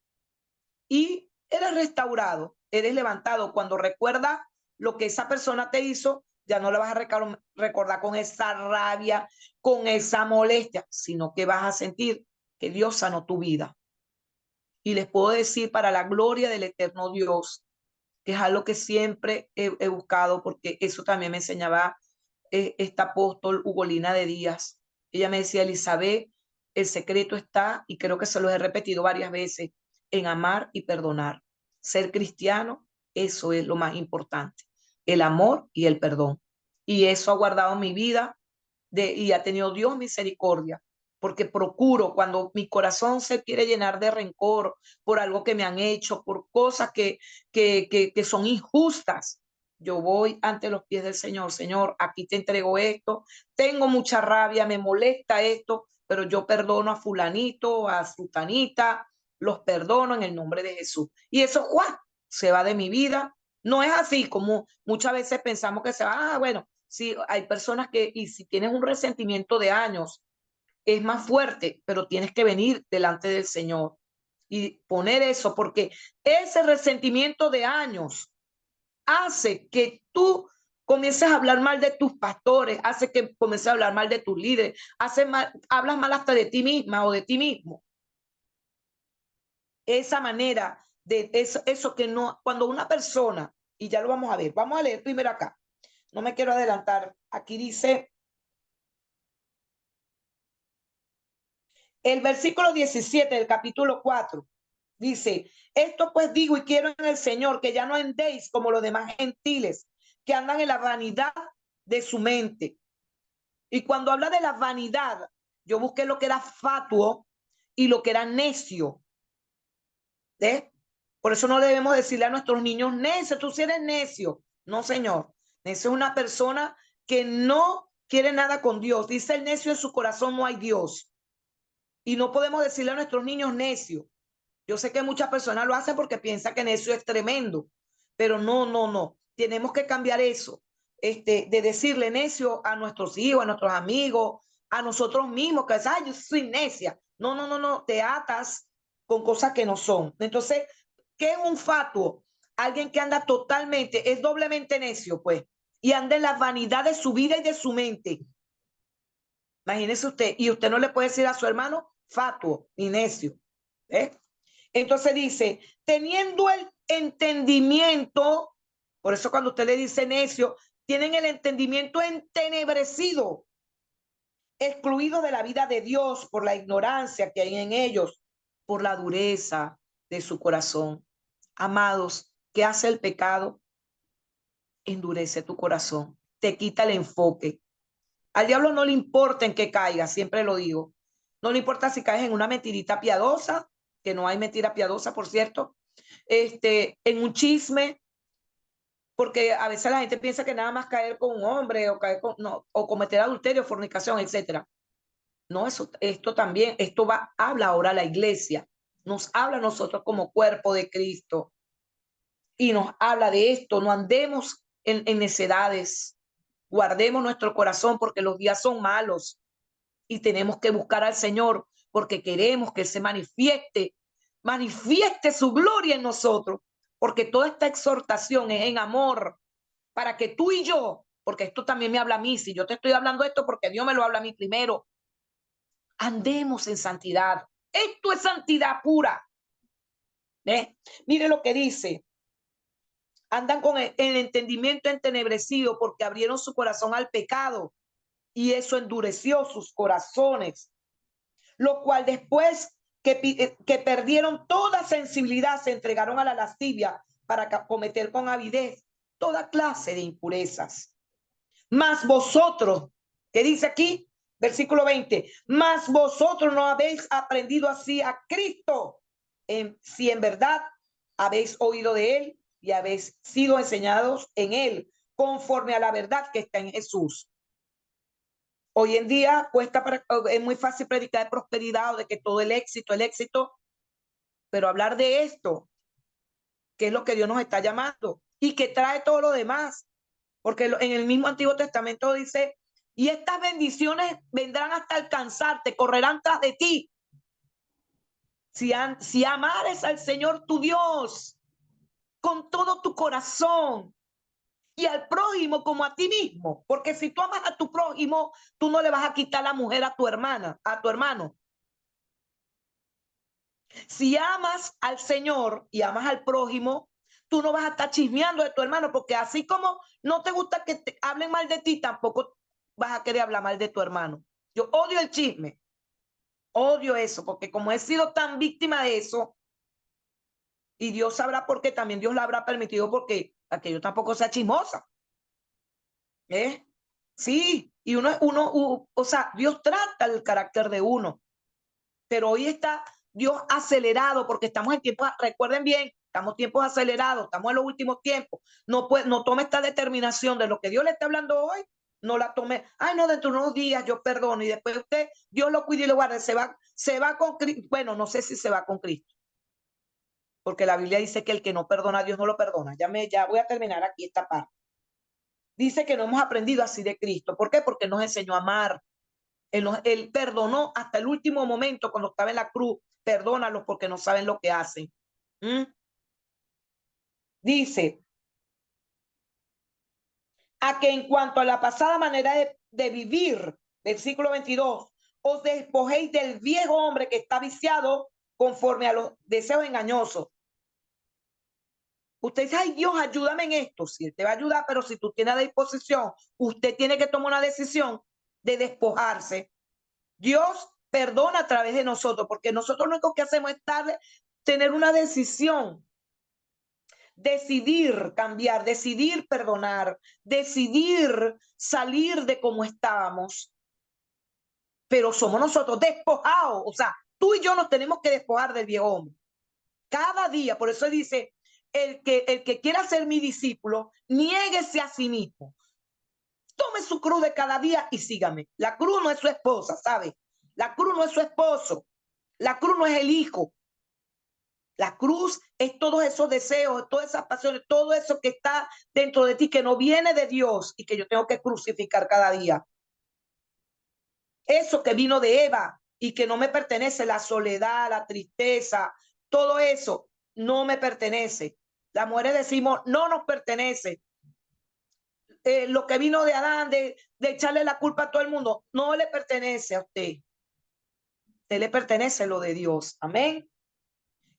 Y eres restaurado, eres levantado. Cuando recuerda lo que esa persona te hizo, ya no le vas a recordar con esa rabia, con esa molestia, sino que vas a sentir que Dios sanó tu vida. Y les puedo decir, para la gloria del eterno Dios, que es algo que siempre he buscado, porque eso también me enseñaba esta apóstol Ugolina de Díaz. Ella me decía, Elizabeth, el secreto está, y creo que se lo he repetido varias veces, en amar y perdonar. Ser cristiano, eso es lo más importante, el amor y el perdón. Y eso ha guardado mi vida y ha tenido Dios misericordia, porque procuro cuando mi corazón se quiere llenar de rencor por algo que me han hecho, por cosas que son injustas, yo voy ante los pies del Señor. Señor, aquí te entrego esto, tengo mucha rabia, me molesta esto, pero yo perdono a fulanito, a sutanita, los perdono en el nombre de Jesús. Y eso, ¡guau!, se va de mi vida. No es así como muchas veces pensamos que se va, bueno, sí, hay personas que, y si tienes un resentimiento de años, es más fuerte, pero tienes que venir delante del Señor y poner eso, porque ese resentimiento de años hace que tú comiences a hablar mal de tus pastores, hace que comiences a hablar mal de tus líderes, hablas mal hasta de ti misma o de ti mismo. Esa manera de eso que no, cuando una persona, y ya lo vamos a leer primero acá, no me quiero adelantar, aquí dice el versículo 17 del capítulo 4, dice, esto pues digo y quiero en el Señor, que ya no andéis como los demás gentiles, que andan en la vanidad de su mente. Y cuando habla de la vanidad, yo busqué lo que era fatuo y lo que era necio. ¿Eh? Por eso no debemos decirle a nuestros niños, necio, tú sí eres necio. No, señor. Necio es una persona que no quiere nada con Dios. Dice el necio, en su corazón no hay Dios. Y no podemos decirle a nuestros niños necio. Yo sé que muchas personas lo hacen porque piensan que necio es tremendo, pero no, no, no. Tenemos que cambiar eso, de decirle necio a nuestros hijos, a nuestros amigos, a nosotros mismos, que es, yo soy necia. No, no, no, no, te atas con cosas que no son. Entonces, ¿Qué es un fatuo? Alguien que anda totalmente, es doblemente necio, pues, y anda en la vanidad de su vida y de su mente. Imagínese usted, y usted no le puede decir a su hermano fatuo ni necio. ¿Eh? Entonces dice, teniendo el entendimiento, por eso cuando usted le dice necio, tienen el entendimiento entenebrecido, excluido de la vida de Dios por la ignorancia que hay en ellos, por la dureza de su corazón. Amados, ¿qué hace el pecado? Endurece tu corazón, te quita el enfoque. Al diablo no le importa en qué caiga, siempre lo digo. No le importa si caes en una mentirita piadosa, que no hay mentira piadosa, por cierto, en un chisme, porque a veces la gente piensa que nada más caer con un hombre o caer con, no, o cometer adulterio, fornicación, etcétera. No, esto también, habla ahora la iglesia, nos habla a nosotros como cuerpo de Cristo y nos habla de esto, no andemos en necedades, guardemos nuestro corazón porque los días son malos y tenemos que buscar al Señor porque queremos que Él se manifieste su gloria en nosotros, porque toda esta exhortación es en amor para que tú y yo, porque esto también me habla a mí, si yo te estoy hablando esto porque Dios me lo habla a mí primero, andemos en santidad. Esto es santidad pura. Mire lo que dice. Andan con el entendimiento entenebrecido porque abrieron su corazón al pecado y eso endureció sus corazones. Lo cual después que perdieron toda sensibilidad se entregaron a la lascivia para cometer con avidez toda clase de impurezas. Mas vosotros, ¿qué dice aquí? Versículo 20, mas vosotros no habéis aprendido así a Cristo, si en verdad habéis oído de él y habéis sido enseñados en él, conforme a la verdad que está en Jesús. Hoy en día es muy fácil predicar de prosperidad o de que todo el éxito, pero hablar de esto, que es lo que Dios nos está llamando y que trae todo lo demás, porque en el mismo Antiguo Testamento dice, y estas bendiciones vendrán hasta alcanzarte, correrán tras de ti. Si amares al Señor tu Dios con todo tu corazón y al prójimo como a ti mismo, porque si tú amas a tu prójimo, tú no le vas a quitar la mujer a tu hermana, a tu hermano. Si amas al Señor y amas al prójimo, tú no vas a estar chismeando de tu hermano, porque así como no te gusta que te hablen mal de ti, tampoco vas a querer hablar mal de tu hermano. Yo odio el chisme, odio eso, porque como he sido tan víctima de eso, y Dios sabrá por qué, también Dios lo habrá permitido, porque para que yo tampoco sea chismosa. ¿Eh? Sí, y o sea, Dios trata el carácter de uno, pero hoy está Dios acelerado porque estamos en tiempos, recuerden bien, estamos en tiempos acelerados, estamos en los últimos tiempos. No tome esta determinación de lo que Dios le está hablando hoy, no la tome, ay no, dentro de unos días yo perdono y después usted, Dios lo cuide y lo guarde, se va con Cristo. Bueno, no sé si se va con Cristo, porque la Biblia dice que el que no perdona a Dios no lo perdona. Ya voy a terminar aquí esta parte. Dice que no hemos aprendido así de Cristo. ¿Por qué? Porque nos enseñó a amar. Él perdonó hasta el último momento cuando estaba en la cruz. Perdónalos porque no saben lo que hacen. Dice, a que en cuanto a la pasada manera de vivir, versículo 22, os despojéis del viejo hombre que está viciado conforme a los deseos engañosos. Usted dice, ay Dios, ayúdame en esto. Sí, Él te va a ayudar, pero si tú tienes a disposición, usted tiene que tomar una decisión de despojarse. Dios perdona a través de nosotros, porque nosotros lo único que hacemos es tener una decisión, decidir cambiar, decidir perdonar, decidir salir de como estábamos, pero somos nosotros despojados, o sea, tú y yo nos tenemos que despojar del viejo hombre. Cada día, por eso dice, el que quiera ser mi discípulo, niéguese a sí mismo. Tome su cruz de cada día y sígame. La cruz no es su esposa, ¿sabe? La cruz no es su esposo. La cruz no es el hijo. La cruz es todos esos deseos, todas esas pasiones, todo eso que está dentro de ti, que no viene de Dios y que yo tengo que crucificar cada día. Eso que vino de Eva y que no me pertenece, la soledad, la tristeza, todo eso. no me pertenece. Las mujeres decimos, no nos pertenece. Lo que vino de Adán, de echarle la culpa a todo el mundo, no le pertenece a usted. A usted le pertenece lo de Dios. Amén.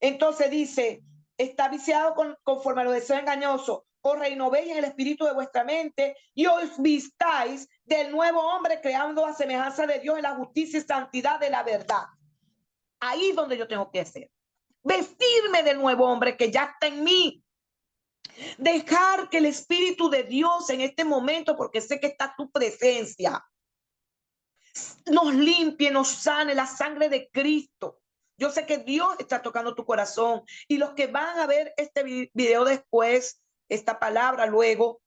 Entonces dice, está viciado conforme a los deseos engañosos. Os renovéis en el espíritu de vuestra mente y os vistáis del nuevo hombre creando a semejanza de Dios en la justicia y santidad de la verdad. Ahí es donde yo tengo que hacer. Vestirme del nuevo hombre que ya está en mí. Dejar que el Espíritu de Dios en este momento, porque sé que está tu presencia, nos limpie, nos sane, la sangre de Cristo. Yo sé que Dios está tocando tu corazón y los que van a ver este video después, esta palabra luego,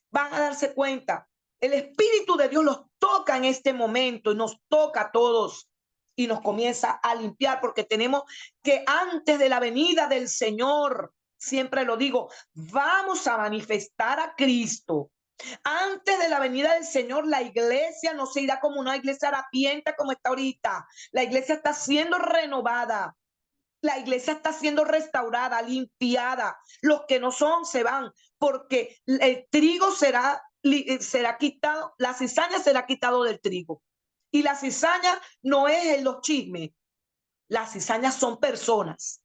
van a darse cuenta. El Espíritu de Dios los toca en este momento y nos toca a todos y nos comienza a limpiar porque tenemos que antes de la venida del Señor, siempre lo digo, vamos a manifestar a Cristo. Antes de la venida del Señor, la iglesia no se irá como una iglesia harapienta como está ahorita. La iglesia está siendo renovada. La iglesia está siendo restaurada, limpiada. Los que no son se van porque el trigo será quitado, la cizaña será quitado del trigo. Y la cizaña no es en los chismes. Las cizañas son personas.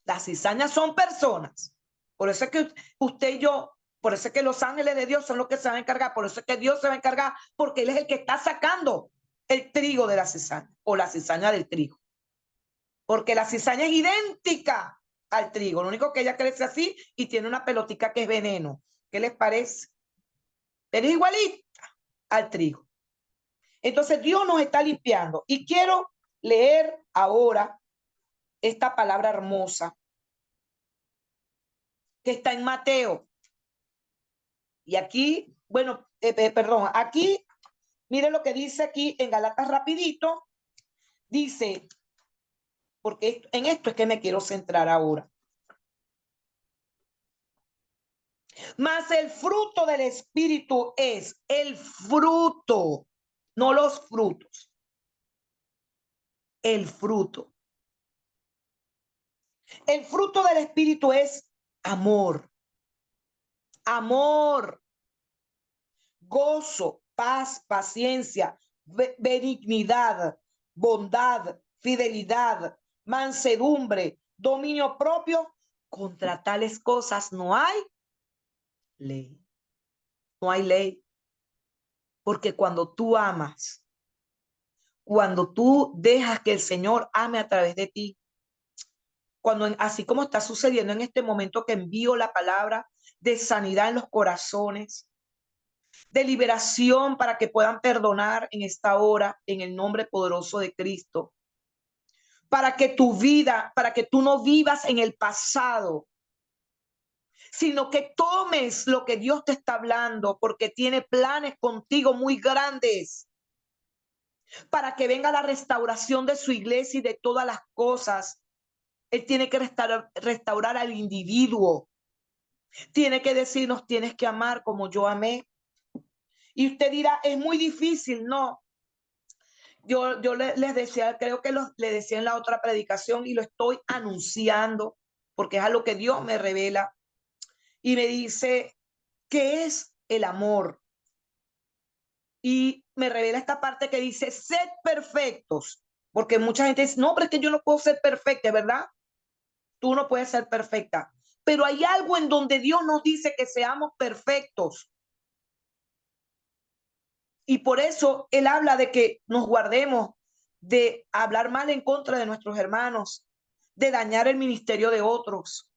Las cizañas son personas. Por eso es que usted y yo, por eso es que los ángeles de Dios son los que se van a encargar. Por eso es que Dios se va a encargar porque Él es el que está sacando el trigo de la cizaña o la cizaña del trigo. Porque la cizaña es idéntica al trigo. Lo único que ella crece así y tiene una pelotica que es veneno. ¿Qué les parece? Pero es igualita al trigo. Entonces Dios nos está limpiando. Y quiero leer ahora esta palabra hermosa que está en Mateo. Y aquí, bueno, perdón, aquí, mire lo que dice aquí en Galatas rapidito. Dice, porque en esto es que me quiero centrar ahora. Mas el fruto del Espíritu es el fruto, no los frutos. El fruto. El fruto del Espíritu es amor. Amor, gozo, paz, paciencia, benignidad, bondad, fidelidad, mansedumbre, dominio propio. Contra tales cosas no hay ley. No hay ley. Porque cuando tú amas, cuando tú dejas que el Señor ame a través de ti, cuando así como está sucediendo en este momento que envío la palabra de sanidad en los corazones, de liberación para que puedan perdonar en esta hora en el nombre poderoso de Cristo, para que tu vida, para que tú no vivas en el pasado, sino que tomes lo que Dios te está hablando, porque tiene planes contigo muy grandes, para que venga la restauración de su iglesia y de todas las cosas. Él tiene que restaurar al individuo. Tiene que decirnos, tienes que amar como yo amé. Y usted dirá, es muy difícil. No, yo les decía, creo que le decía en la otra predicación y lo estoy anunciando porque es a lo que Dios me revela y me dice, ¿qué es el amor? Y me revela esta parte que dice, sed perfectos, porque mucha gente dice, no, pero es que yo no puedo ser perfecta, ¿verdad? Tú no puedes ser perfecta, pero hay algo en donde Dios nos dice que seamos perfectos. Y por eso Él habla de que nos guardemos de hablar mal en contra de nuestros hermanos, de dañar el ministerio de otros.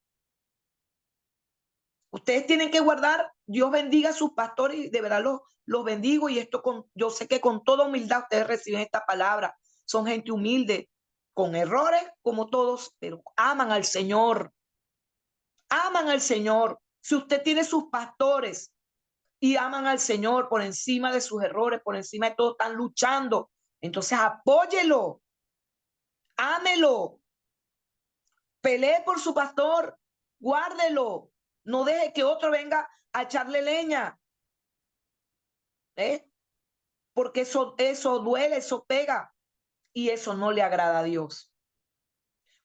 Ustedes tienen que guardar, Dios bendiga a sus pastores y de verdad los bendigo y esto yo sé que con toda humildad ustedes reciben esta palabra. Son gente humilde, con errores como todos, pero aman al Señor. Aman al Señor. Si usted tiene sus pastores y aman al Señor por encima de sus errores, por encima de todo, están luchando. Entonces apóyelo, ámelo, pelee por su pastor, guárdelo, no deje que otro venga a echarle leña, ¿eh? Porque eso duele, eso pega y eso no le agrada a Dios.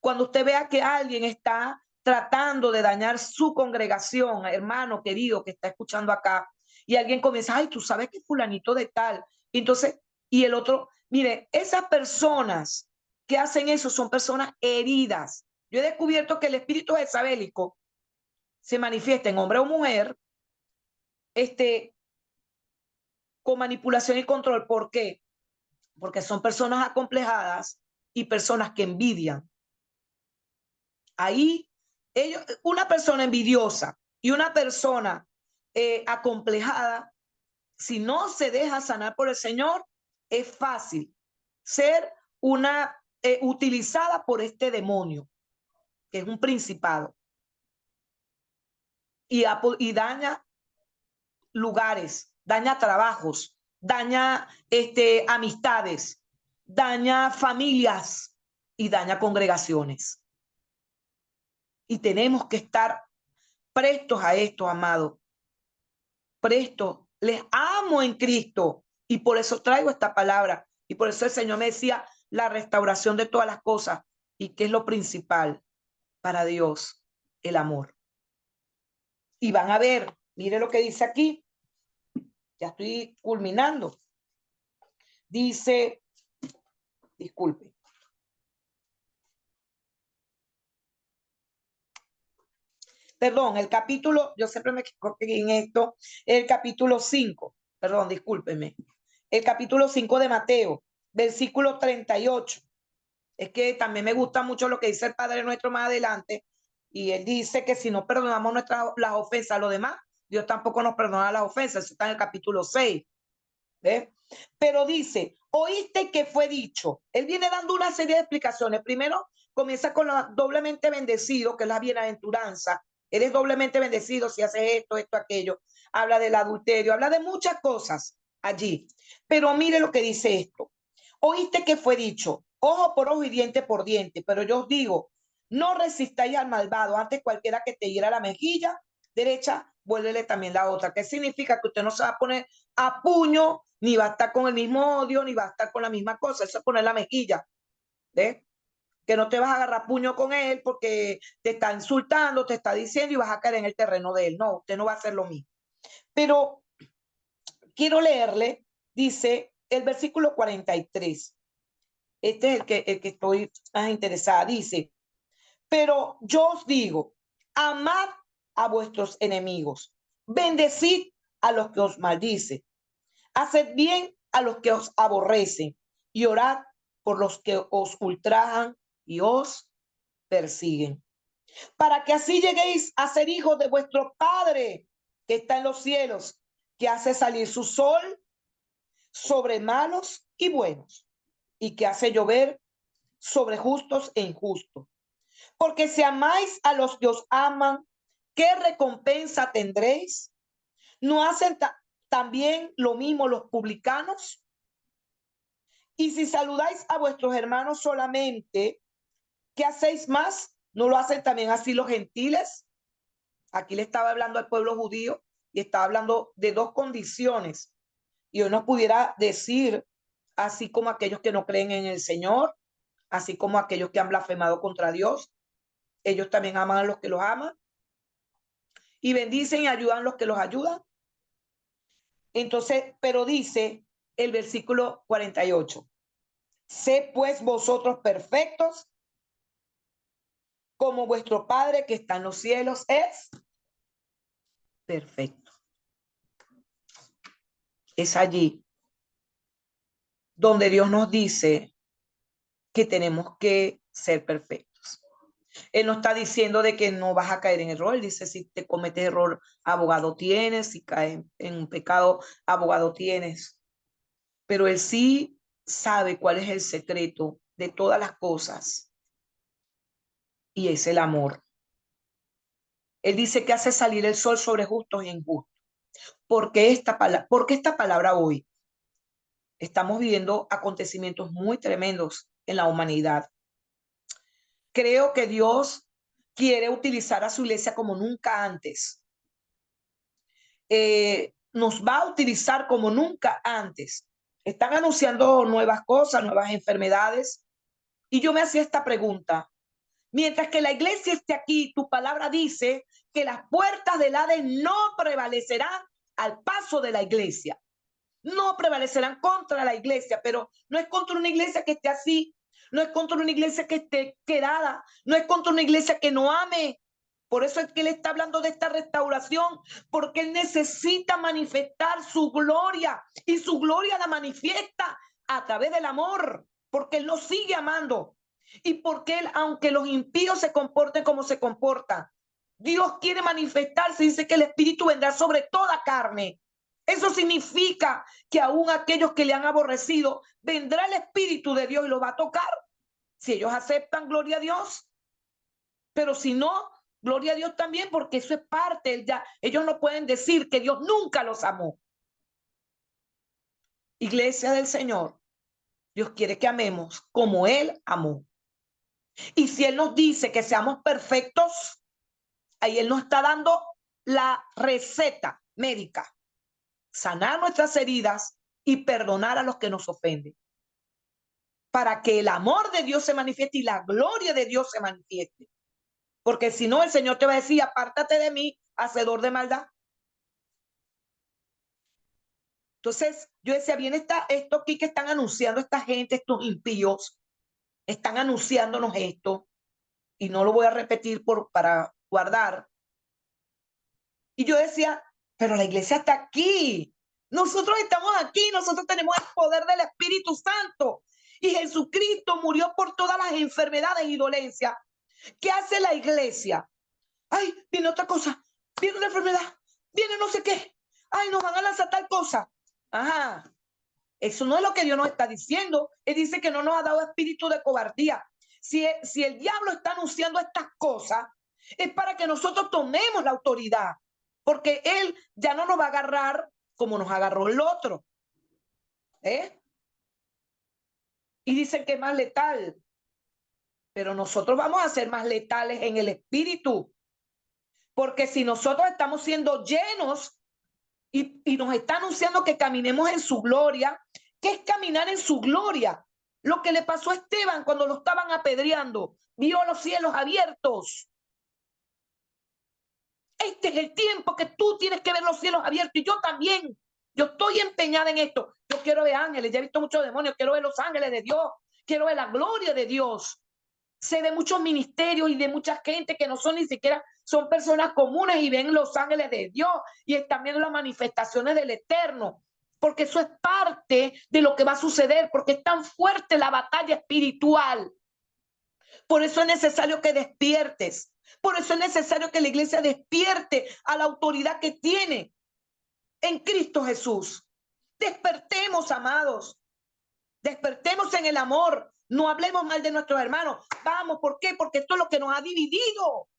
Cuando usted vea que alguien está tratando de dañar su congregación, hermano querido que está escuchando acá, y alguien comienza, ay, tú sabes que fulanito de tal. Y entonces, y el otro, mire, esas personas que hacen eso son personas heridas. Yo he descubierto que el espíritu jezabélico se manifiesta en hombre o mujer, con manipulación y control. ¿Por qué? Porque son personas acomplejadas y personas que envidian. Ahí, una persona envidiosa y una persona acomplejada, si no se deja sanar por el Señor, es fácil ser utilizada por este demonio, que es un principado, y daña lugares, daña trabajos, daña amistades, daña familias y daña congregaciones. Y tenemos que estar prestos a esto, amado. Prestos. Les amo en Cristo y por eso traigo esta palabra. Y por eso el Señor me decía la restauración de todas las cosas. ¿Y qué es lo principal para Dios? El amor. Y van a ver, mire lo que dice aquí. Ya estoy culminando. Dice, disculpe. Perdón, el capítulo, yo siempre me equivoco en esto, el capítulo 5, perdón, discúlpeme. El capítulo 5 de Mateo, versículo 38. Es que también me gusta mucho lo que dice el Padre nuestro más adelante. Y él dice que si no perdonamos las ofensas a los demás, Dios tampoco nos perdona las ofensas. Eso está en el capítulo 6. ¿Ves? Pero dice, oíste que fue dicho. Él viene dando una serie de explicaciones. Primero comienza con la doblemente bendecido, que es la bienaventuranza. Eres doblemente bendecido si haces esto, esto, aquello. Habla del adulterio, habla de muchas cosas allí. Pero mire lo que dice esto. Oíste que fue dicho, ojo por ojo y diente por diente. Pero yo os digo, no resistáis al malvado. Antes cualquiera que te hiera la mejilla derecha, vuélvele también la otra. ¿Qué significa? Que usted no se va a poner a puño, ni va a estar con el mismo odio, ni va a estar con la misma cosa. Eso es poner la mejilla. ¿Ves? Que no te vas a agarrar puño con él porque te está insultando, te está diciendo y vas a caer en el terreno de él. No, usted no va a hacer lo mismo. Pero quiero leerle, dice el versículo 43. Este es el que estoy más interesada. Dice, pero yo os digo, amad a vuestros enemigos, bendecid a los que os maldicen, haced bien a los que os aborrecen y orad por los que os ultrajan y os persiguen, para que así lleguéis a ser hijos de vuestro Padre que está en los cielos, que hace salir su sol sobre malos y buenos, y que hace llover sobre justos e injustos. Porque si amáis a los que os aman, ¿qué recompensa tendréis? ¿No hacen también lo mismo los publicanos? Y si saludáis a vuestros hermanos solamente, ¿qué hacéis más? ¿No lo hacen también así los gentiles? Aquí le estaba hablando al pueblo judío y estaba hablando de dos condiciones. Y hoy nos pudiera decir, así como aquellos que no creen en el Señor, así como aquellos que han blasfemado contra Dios, ellos también aman a los que los aman y bendicen y ayudan a los que los ayudan. Entonces, pero dice el versículo 48, sé pues vosotros perfectos como vuestro Padre que está en los cielos es perfecto. Es allí donde Dios nos dice que tenemos que ser perfectos. Él no está diciendo de que no vas a caer en error. Él dice, si te cometes error, abogado tienes. Si caes en un pecado, abogado tienes. Pero él sí sabe cuál es el secreto de todas las cosas. Y es el amor. Él dice que hace salir el sol sobre justos e injustos. ¿Por qué esta palabra hoy? Estamos viviendo acontecimientos muy tremendos en la humanidad. Creo que Dios quiere utilizar a su iglesia como nunca antes. Nos va a utilizar como nunca antes. Están anunciando nuevas cosas, nuevas enfermedades. Y yo me hacía esta pregunta. Mientras que la iglesia esté aquí, tu palabra dice que las puertas del Hades no prevalecerán al paso de la iglesia. No prevalecerán contra la iglesia, pero no es contra una iglesia que esté así, no es contra una iglesia que esté quedada, no es contra una iglesia que no ame. Por eso es que él está hablando de esta restauración, porque él necesita manifestar su gloria, y su gloria la manifiesta a través del amor, porque él nos sigue amando, y porque él, aunque los impíos se comporten como se comportan, Dios quiere manifestarse. Dice que el Espíritu vendrá sobre toda carne. Eso significa que aún aquellos que le han aborrecido, vendrá el Espíritu de Dios y lo va a tocar. Si ellos aceptan, gloria a Dios. Pero si no, gloria a Dios también, porque eso es parte. Ellos no pueden decir que Dios nunca los amó. Iglesia del Señor, Dios quiere que amemos como Él amó. Y si Él nos dice que seamos perfectos, ahí Él nos está dando la receta médica. Sanar nuestras heridas y perdonar a los que nos ofenden, para que el amor de Dios se manifieste y la gloria de Dios se manifieste. Porque si no, el Señor te va a decir: apártate de mí, hacedor de maldad. Entonces yo decía, bien, esto aquí que están anunciando esta gente, estos impíos, están anunciándonos esto, y no lo voy a repetir para guardar. Y yo decía, pero la iglesia está aquí. Nosotros estamos aquí, nosotros tenemos el poder del Espíritu Santo. Y Jesucristo murió por todas las enfermedades y dolencias. ¿Qué hace la iglesia? Ay, viene otra cosa, viene una enfermedad, viene no sé qué. Ay, nos van a lanzar tal cosa. Ajá, eso no es lo que Dios nos está diciendo. Él dice que no nos ha dado espíritu de cobardía. Si el diablo está anunciando estas cosas, es para que nosotros tomemos la autoridad, porque él ya no nos va a agarrar como nos agarró el otro. Y dicen que es más letal, pero nosotros vamos a ser más letales en el espíritu, porque si nosotros estamos siendo llenos y nos está anunciando que caminemos en su gloria, ¿qué es caminar en su gloria? Lo que le pasó a Esteban cuando lo estaban apedreando, vio los cielos abiertos. Este es el tiempo que tú tienes que ver los cielos abiertos, y yo también. Yo estoy empeñada en esto. Yo quiero ver ángeles, ya he visto muchos demonios, quiero ver los ángeles de Dios, quiero ver la gloria de Dios. Sé de muchos ministerios y de mucha gente que no son ni siquiera, son personas comunes y ven los ángeles de Dios y están viendo las manifestaciones del Eterno, porque eso es parte de lo que va a suceder, porque es tan fuerte la batalla espiritual. Por eso es necesario que despiertes. Por eso es necesario que la iglesia despierte a la autoridad que tiene en Cristo Jesús. Despertemos, amados. Despertemos en el amor. No hablemos mal de nuestros hermanos. Vamos, ¿por qué? Porque esto es lo que nos ha dividido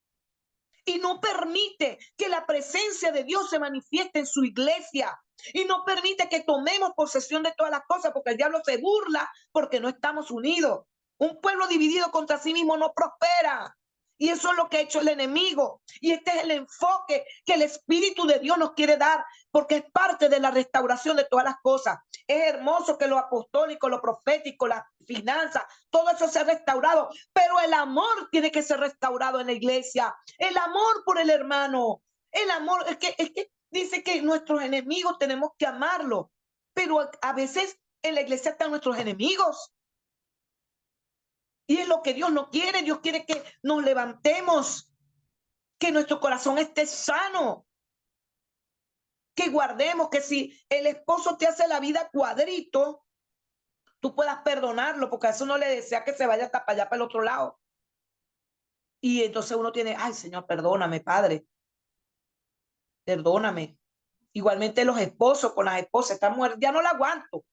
y no permite que la presencia de Dios se manifieste en su iglesia, y no permite que tomemos posesión de todas las cosas, porque el diablo se burla porque no estamos unidos. Un pueblo dividido contra sí mismo no prospera. Y eso es lo que ha hecho el enemigo. Y este es el enfoque que el Espíritu de Dios nos quiere dar, porque es parte de la restauración de todas las cosas. Es hermoso que lo apostólico, lo profético, la finanza, todo eso se ha restaurado, pero el amor tiene que ser restaurado en la iglesia. El amor por el hermano. El amor, es que dice que nuestros enemigos tenemos que amarlos, pero a veces en la iglesia están nuestros enemigos. Y es lo que Dios no quiere. Dios quiere que nos levantemos, que nuestro corazón esté sano, que guardemos, que si el esposo te hace la vida cuadrito, tú puedas perdonarlo, porque a eso no le desea que se vaya hasta para allá, para el otro lado. Y entonces uno tiene, ay, Señor, perdóname, Padre, perdóname. Igualmente los esposos con las esposas, esta mujer ya no la aguanto.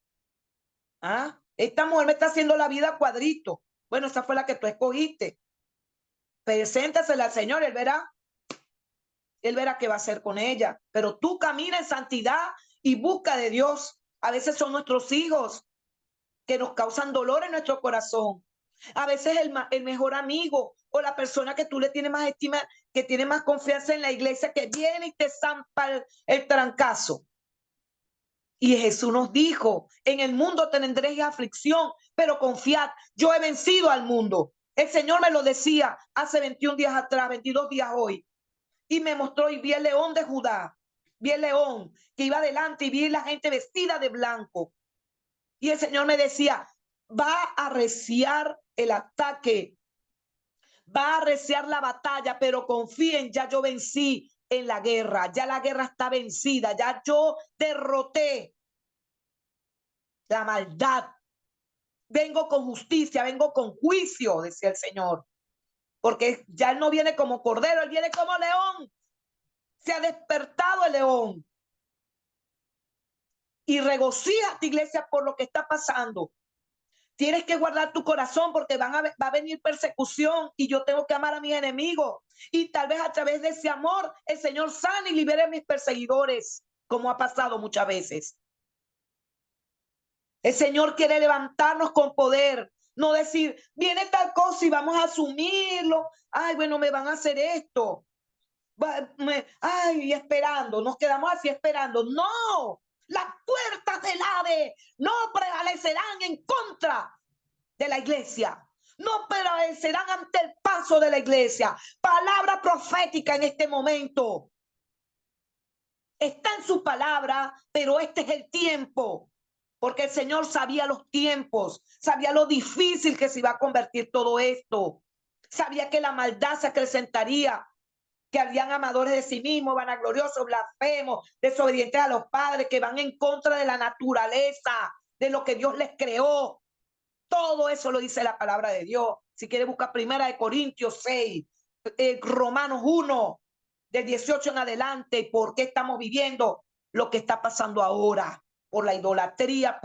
¿Ah? Esta mujer me está haciendo la vida cuadrito. Bueno, esa fue la que tú escogiste. Preséntasela al Señor, Él verá qué va a hacer con ella. Pero tú camina en santidad y busca de Dios. A veces son nuestros hijos que nos causan dolor en nuestro corazón. A veces el mejor amigo o la persona que tú le tienes más estima, que tiene más confianza en la iglesia, que viene y te zampa el trancazo. Y Jesús nos dijo, en el mundo tendréis aflicción, pero confiad, yo he vencido al mundo. El Señor me lo decía hace 21 días atrás, 22 días hoy. Y me mostró y vi el león de Judá. Vi el león que iba adelante y vi la gente vestida de blanco. Y el Señor me decía, va a arreciar el ataque, va a arreciar la batalla, pero confíen, ya yo vencí en la guerra, ya la guerra está vencida, ya yo derroté la maldad. Vengo con justicia, vengo con juicio, decía el Señor, porque ya Él no viene como cordero, Él viene como león. Se ha despertado el león. Y regocíjate, iglesia, por lo que está pasando. Tienes que guardar tu corazón porque va a venir persecución y yo tengo que amar a mis enemigos. Y tal vez a través de ese amor el Señor sane y libere a mis perseguidores, como ha pasado muchas veces. El Señor quiere levantarnos con poder, no decir, viene tal cosa y vamos a asumirlo. Ay, bueno, me van a hacer esto. Ay, esperando, nos quedamos así esperando. No, las puertas del Hades no prevalecerán en contra de la iglesia. No prevalecerán ante el paso de la iglesia. Palabra profética en este momento. Está en su palabra, pero este es el tiempo. Porque el Señor sabía los tiempos, sabía lo difícil que se iba a convertir todo esto. Sabía que la maldad se acrecentaría, que habían amadores de sí mismos, vanagloriosos, blasfemos, desobedientes a los padres, que van en contra de la naturaleza, de lo que Dios les creó. Todo eso lo dice la palabra de Dios. Si quiere buscar Primera de Corintios 6, Romanos 1, del 18 en adelante, ¿por qué estamos viviendo lo que está pasando ahora? Por la idolatría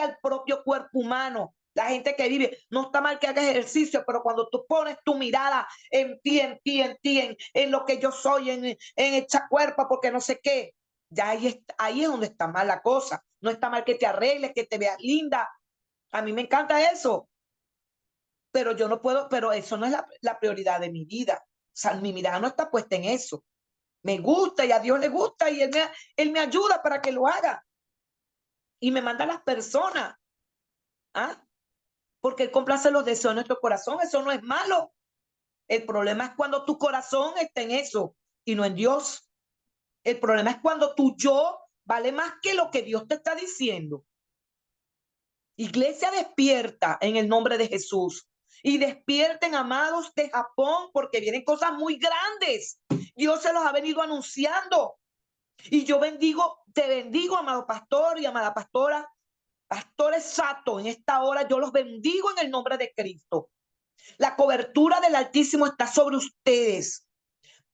al propio cuerpo humano. La gente que vive, no está mal que hagas ejercicio, pero cuando tú pones tu mirada en ti, en lo que yo soy, en esta cuerpo, porque no sé qué, ya ahí es donde está mal la cosa. No está mal que te arregles, que te veas linda. A mí me encanta eso, pero yo no puedo, pero eso no es la prioridad de mi vida. O sea, mi mirada no está puesta en eso. Me gusta y a Dios le gusta y Él me ayuda para que lo haga. Y me manda a las personas. ¿Ah? Porque Él complace los deseos de nuestro corazón. Eso no es malo. El problema es cuando tu corazón está en eso y no en Dios. El problema es cuando tu yo vale más que lo que Dios te está diciendo. Iglesia, despierta en el nombre de Jesús. Y despierten, amados de Japón, porque vienen cosas muy grandes. Dios se los ha venido anunciando. Y yo te bendigo, amado pastor y amada pastora, pastor exacto, en esta hora yo los bendigo en el nombre de Cristo. La cobertura del Altísimo está sobre ustedes.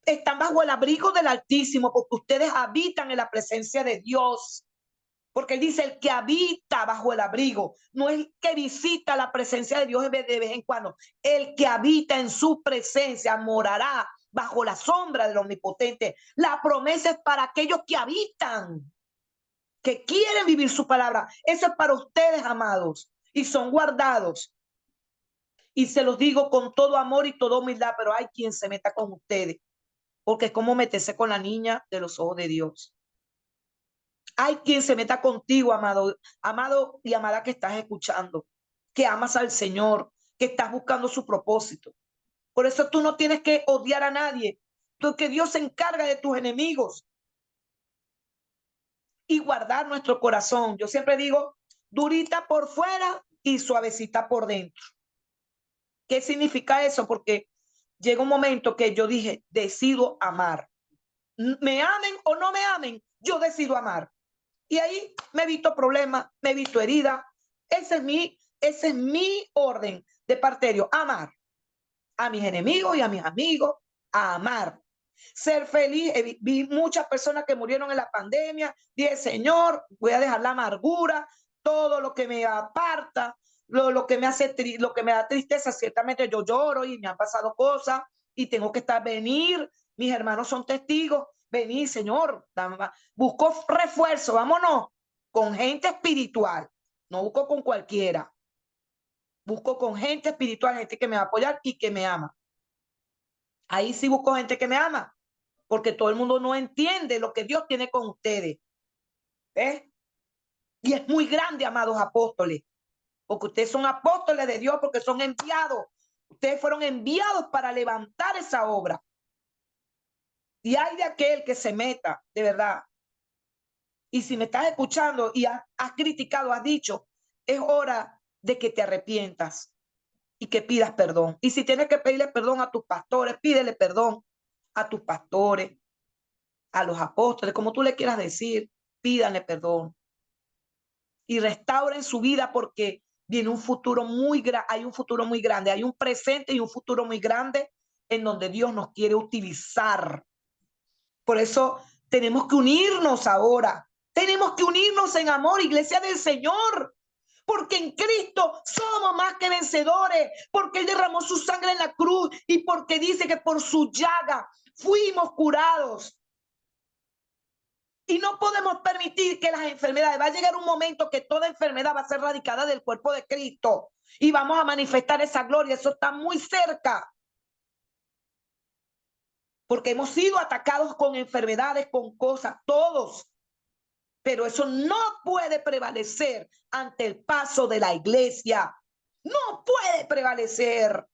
Están bajo el abrigo del Altísimo porque ustedes habitan en la presencia de Dios. Porque él dice, el que habita bajo el abrigo, no es el que visita la presencia de Dios de vez en cuando. El que habita en su presencia morará bajo la sombra del Omnipotente. La promesa es para aquellos que habitan, que quieren vivir su palabra. Eso es para ustedes, amados, y son guardados. Y se los digo con todo amor y toda humildad, pero hay quien se meta con ustedes, porque es como meterse con la niña de los ojos de Dios. Hay quien se meta contigo, amado y amada que estás escuchando, que amas al Señor, que estás buscando su propósito. Por eso tú no tienes que odiar a nadie, porque Dios se encarga de tus enemigos y guardar nuestro corazón. Yo siempre digo, durita por fuera y suavecita por dentro. ¿Qué significa eso? Porque llega un momento que yo dije, decido amar. Me amen o no me amen, yo decido amar. Y ahí me he visto problemas, me he visto herida. Ese es mi orden de parte de Dios. Amar a mis enemigos y a mis amigos, a amar. Ser feliz. Vi muchas personas que murieron en la pandemia. Dije, Señor, voy a dejar la amargura, todo lo que me aparta, lo que me hace lo que me da tristeza. Ciertamente yo lloro y me han pasado cosas y tengo que venir. Mis hermanos son testigos. Vení, Señor, busco refuerzo, vámonos, con gente espiritual, no busco con cualquiera, busco con gente espiritual, gente que me va a apoyar y que me ama. Ahí sí busco gente que me ama, porque todo el mundo no entiende lo que Dios tiene con ustedes. Y es muy grande, amados apóstoles, porque ustedes son apóstoles de Dios, porque son enviados Ustedes fueron enviados para levantar esa obra. Y hay de aquel que se meta, de verdad. Y si me estás escuchando y has criticado, has dicho, es hora de que te arrepientas y que pidas perdón. Y si tienes que pedirle perdón a tus pastores, pídele perdón a tus pastores, a los apóstoles, como tú le quieras decir, pídanle perdón. Y restauren su vida porque viene un futuro muy grande, hay un futuro muy grande, hay un presente y un futuro muy grande en donde Dios nos quiere utilizar. Por eso tenemos que unirnos ahora. Tenemos que unirnos en amor, iglesia del Señor. Porque en Cristo somos más que vencedores. Porque Él derramó su sangre en la cruz y porque dice que por su llaga fuimos curados. Y no podemos permitir que las enfermedades, va a llegar un momento que toda enfermedad va a ser erradicada del cuerpo de Cristo. Y vamos a manifestar esa gloria. Eso está muy cerca. Porque hemos sido atacados con enfermedades, con cosas, todos. Pero eso no puede prevalecer ante el paso de la iglesia. No puede prevalecer.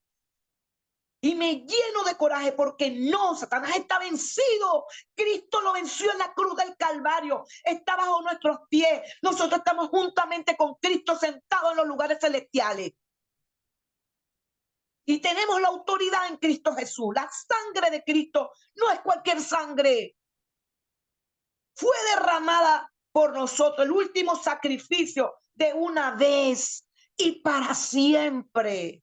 Y me lleno de coraje porque no, Satanás está vencido. Cristo lo venció en la cruz del Calvario. Está bajo nuestros pies. Nosotros estamos juntamente con Cristo sentados en los lugares celestiales. Y tenemos la autoridad en Cristo Jesús. La sangre de Cristo no es cualquier sangre. Fue derramada por nosotros, el último sacrificio de una vez y para siempre.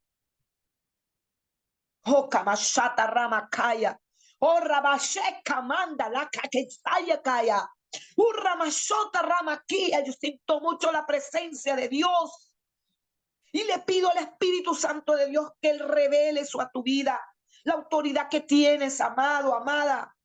Oh, Kamashata Ramakaya. Oh, Rabasheka Manda la Kaketsaya Kaya. Ramashota Ramakia. Yo siento mucho la presencia de Dios. Y le pido al Espíritu Santo de Dios que Él revele eso a tu vida. La autoridad que tienes, amado, amada.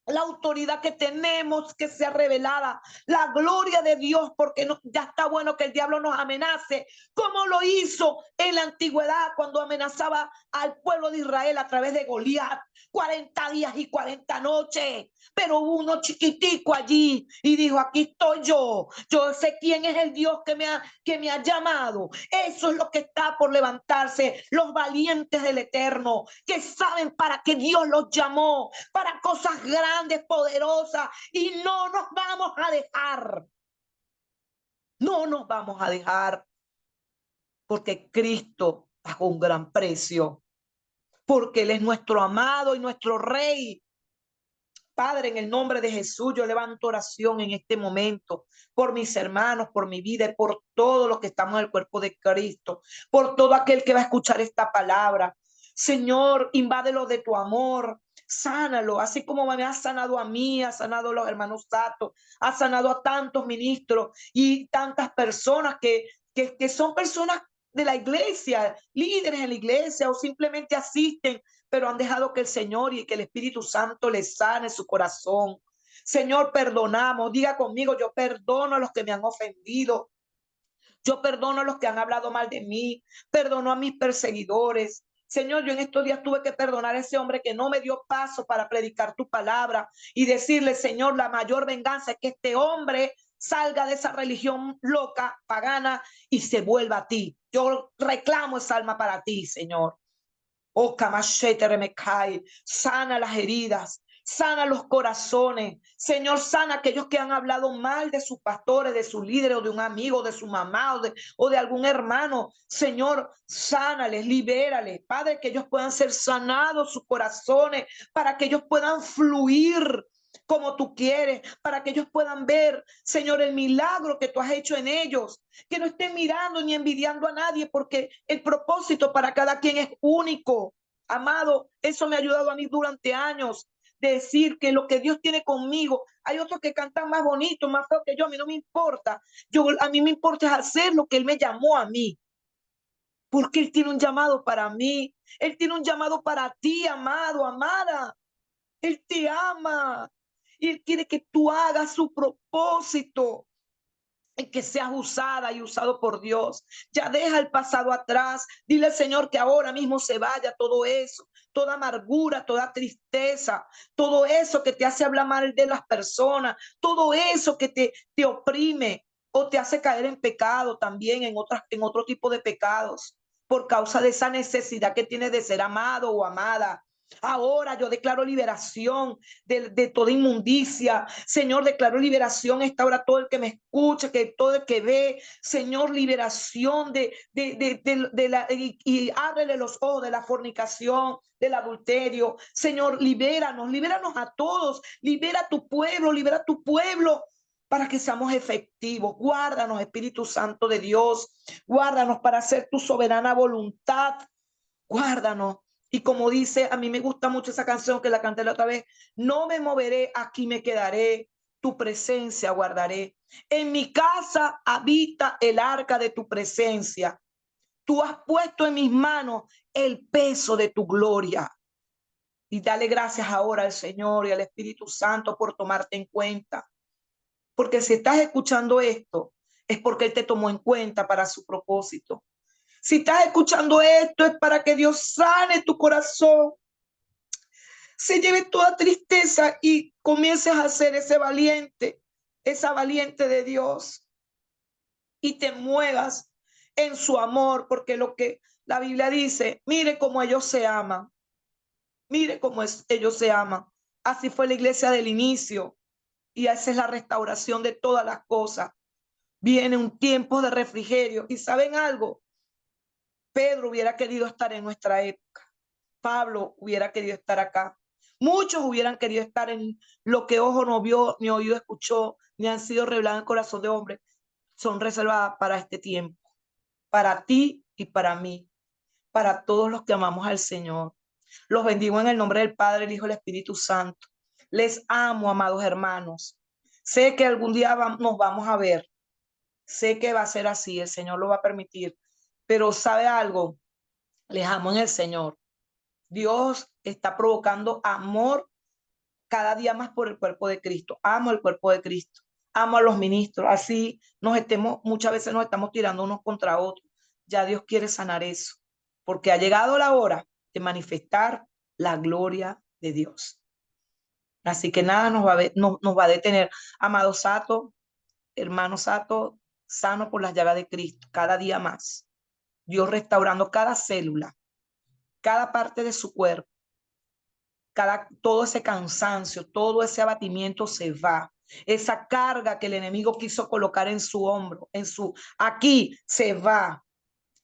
La autoridad que tenemos que sea revelada, la gloria de Dios, porque no, ya está bueno que el diablo nos amenace, como lo hizo en la antigüedad cuando amenazaba al pueblo de Israel a través de Goliat, 40 días y 40 noches, pero hubo uno chiquitico allí y dijo, aquí estoy yo sé quién es el Dios que me ha llamado. Eso es lo que está por levantarse, los valientes del Eterno, que saben para qué Dios los llamó, para cosas grandes, poderosas, y no nos vamos a dejar. No nos vamos a dejar, porque Cristo pagó un gran precio, porque Él es nuestro amado y nuestro Rey. Padre, en el nombre de Jesús, yo levanto oración en este momento por mis hermanos, por mi vida y por todos los que estamos en el cuerpo de Cristo, por todo aquel que va a escuchar esta palabra. Señor, invádelo de tu amor, sánalo, así como me has sanado a mí, has sanado a los hermanos Sato, has sanado a tantos ministros y tantas personas que son personas de la iglesia, líderes en la iglesia o simplemente asisten, pero han dejado que el Señor y que el Espíritu Santo les sane su corazón. Señor, perdonamos. Diga conmigo, yo perdono a los que me han ofendido. Yo perdono a los que han hablado mal de mí. Perdono a mis perseguidores. Señor, yo en estos días tuve que perdonar a ese hombre que no me dio paso para predicar tu palabra y decirle, Señor, la mayor venganza es que este hombre salga de esa religión loca, pagana, y se vuelva a ti. Yo reclamo esa alma para ti, Señor. Oh, Kamashete Remekai, sana las heridas, sana los corazones. Señor, sana aquellos que han hablado mal de sus pastores, de sus líderes, o de un amigo, de su mamá, o de algún hermano. Señor, sánales, libérales. Padre, que ellos puedan ser sanados sus corazones, para que ellos puedan fluir como tú quieres, para que ellos puedan ver, Señor, el milagro que tú has hecho en ellos, que no estén mirando ni envidiando a nadie, porque el propósito para cada quien es único. Amado, eso me ha ayudado a mí durante años, decir que lo que Dios tiene conmigo, hay otros que cantan más bonito, más feo que yo, a mí no me importa, a mí me importa es hacer lo que Él me llamó a mí, porque Él tiene un llamado para mí, Él tiene un llamado para ti, amado, amada, Él te ama, y Él quiere que tú hagas su propósito, en que seas usada y usado por Dios. Ya deja el pasado atrás. Dile al Señor que ahora mismo se vaya todo eso, toda amargura, toda tristeza, todo eso que te hace hablar mal de las personas, todo eso que te oprime o te hace caer en pecado también, en otro tipo de pecados. por causa de esa necesidad que tienes de ser amado o amada. Ahora yo declaro liberación de toda inmundicia. Señor, declaro liberación esta hora todo el que me escucha, que todo el que ve. Señor, liberación de la, y ábrele los ojos de la fornicación, del adulterio. Señor, libéranos a todos. Libera a tu pueblo para que seamos efectivos. Guárdanos, Espíritu Santo de Dios. Guárdanos para hacer tu soberana voluntad. Guárdanos. Y como dice, a mí me gusta mucho esa canción que la canté la otra vez, no me moveré, aquí me quedaré, tu presencia guardaré. En mi casa habita el arca de tu presencia. Tú has puesto en mis manos el peso de tu gloria. Y dale gracias ahora al Señor y al Espíritu Santo por tomarte en cuenta. Porque si estás escuchando esto, es porque Él te tomó en cuenta para su propósito. Si estás escuchando esto, es para que Dios sane tu corazón, se lleve toda tristeza y comiences a ser ese valiente, esa valiente de Dios, y te muevas en su amor, porque lo que la Biblia dice, mire cómo ellos se aman, mire cómo ellos se aman. Así fue la iglesia del inicio, y esa es la restauración de todas las cosas. Viene un tiempo de refrigerio, y ¿saben algo? Pedro hubiera querido estar en nuestra época. Pablo hubiera querido estar acá. Muchos hubieran querido estar en lo que ojo no vio, ni oído escuchó, ni han sido revelados en el corazón de hombre. Son reservadas para este tiempo, para ti y para mí, para todos los que amamos al Señor. Los bendigo en el nombre del Padre, el Hijo y el Espíritu Santo. Les amo, amados hermanos. Sé que algún día nos vamos a ver. Sé que va a ser así, el Señor lo va a permitir. Pero ¿sabe algo? Les amo en el Señor. Dios está provocando amor cada día más por el cuerpo de Cristo. Amo el cuerpo de Cristo. Amo a los ministros. Así muchas veces nos estamos tirando unos contra otros. Ya Dios quiere sanar eso, porque ha llegado la hora de manifestar la gloria de Dios. Así que nada nos va a detener. Amado Sato, hermano Sato, sano por las llagas de Cristo, cada día más. Dios restaurando cada célula, cada parte de su cuerpo. Todo ese cansancio, todo ese abatimiento se va. Esa carga que el enemigo quiso colocar en su hombro, aquí se va.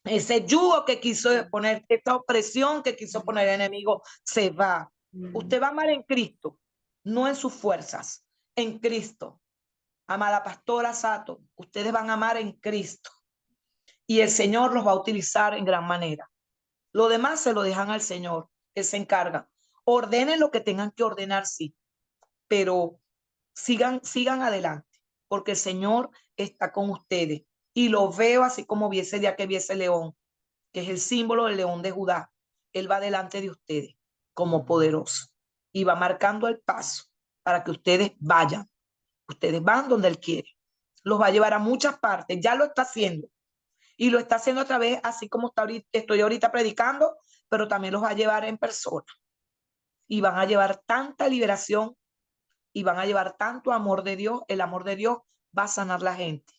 Ese yugo que quiso poner, esta opresión que quiso poner el enemigo, se va. Usted va a amar en Cristo, no en sus fuerzas, en Cristo. Amada pastora Sato, ustedes van a amar en Cristo y el Señor los va a utilizar en gran manera. Lo demás se lo dejan al Señor, Él se encarga. Ordenen lo que tengan que ordenar, sí, pero sigan adelante, porque el Señor está con ustedes. Y lo veo así como viese día que viese león, que es el símbolo del león de Judá. Él va delante de ustedes como poderoso y va marcando el paso para que ustedes vayan. Ustedes van donde Él quiere. Los va a llevar a muchas partes. Ya lo está haciendo. Y lo está haciendo a través, así como estoy ahorita predicando, pero también los va a llevar en persona. Y van a llevar tanta liberación y van a llevar tanto amor de Dios. El amor de Dios va a sanar la gente.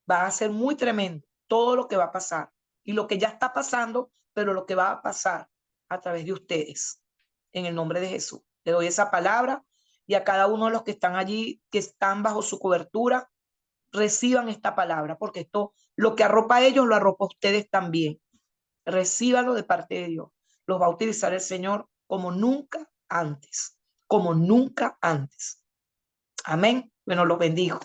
Va a ser muy tremendo todo lo que va a pasar y lo que ya está pasando, pero lo que va a pasar a través de ustedes. En el nombre de Jesús. Le doy esa palabra y a cada uno de los que están allí, que están bajo su cobertura, reciban esta palabra, porque esto, lo que arropa a ellos, lo arropa a ustedes también. Recíbanlo de parte de Dios. Los va a utilizar el Señor como nunca antes, como nunca antes. Amén. Bueno, los bendigo.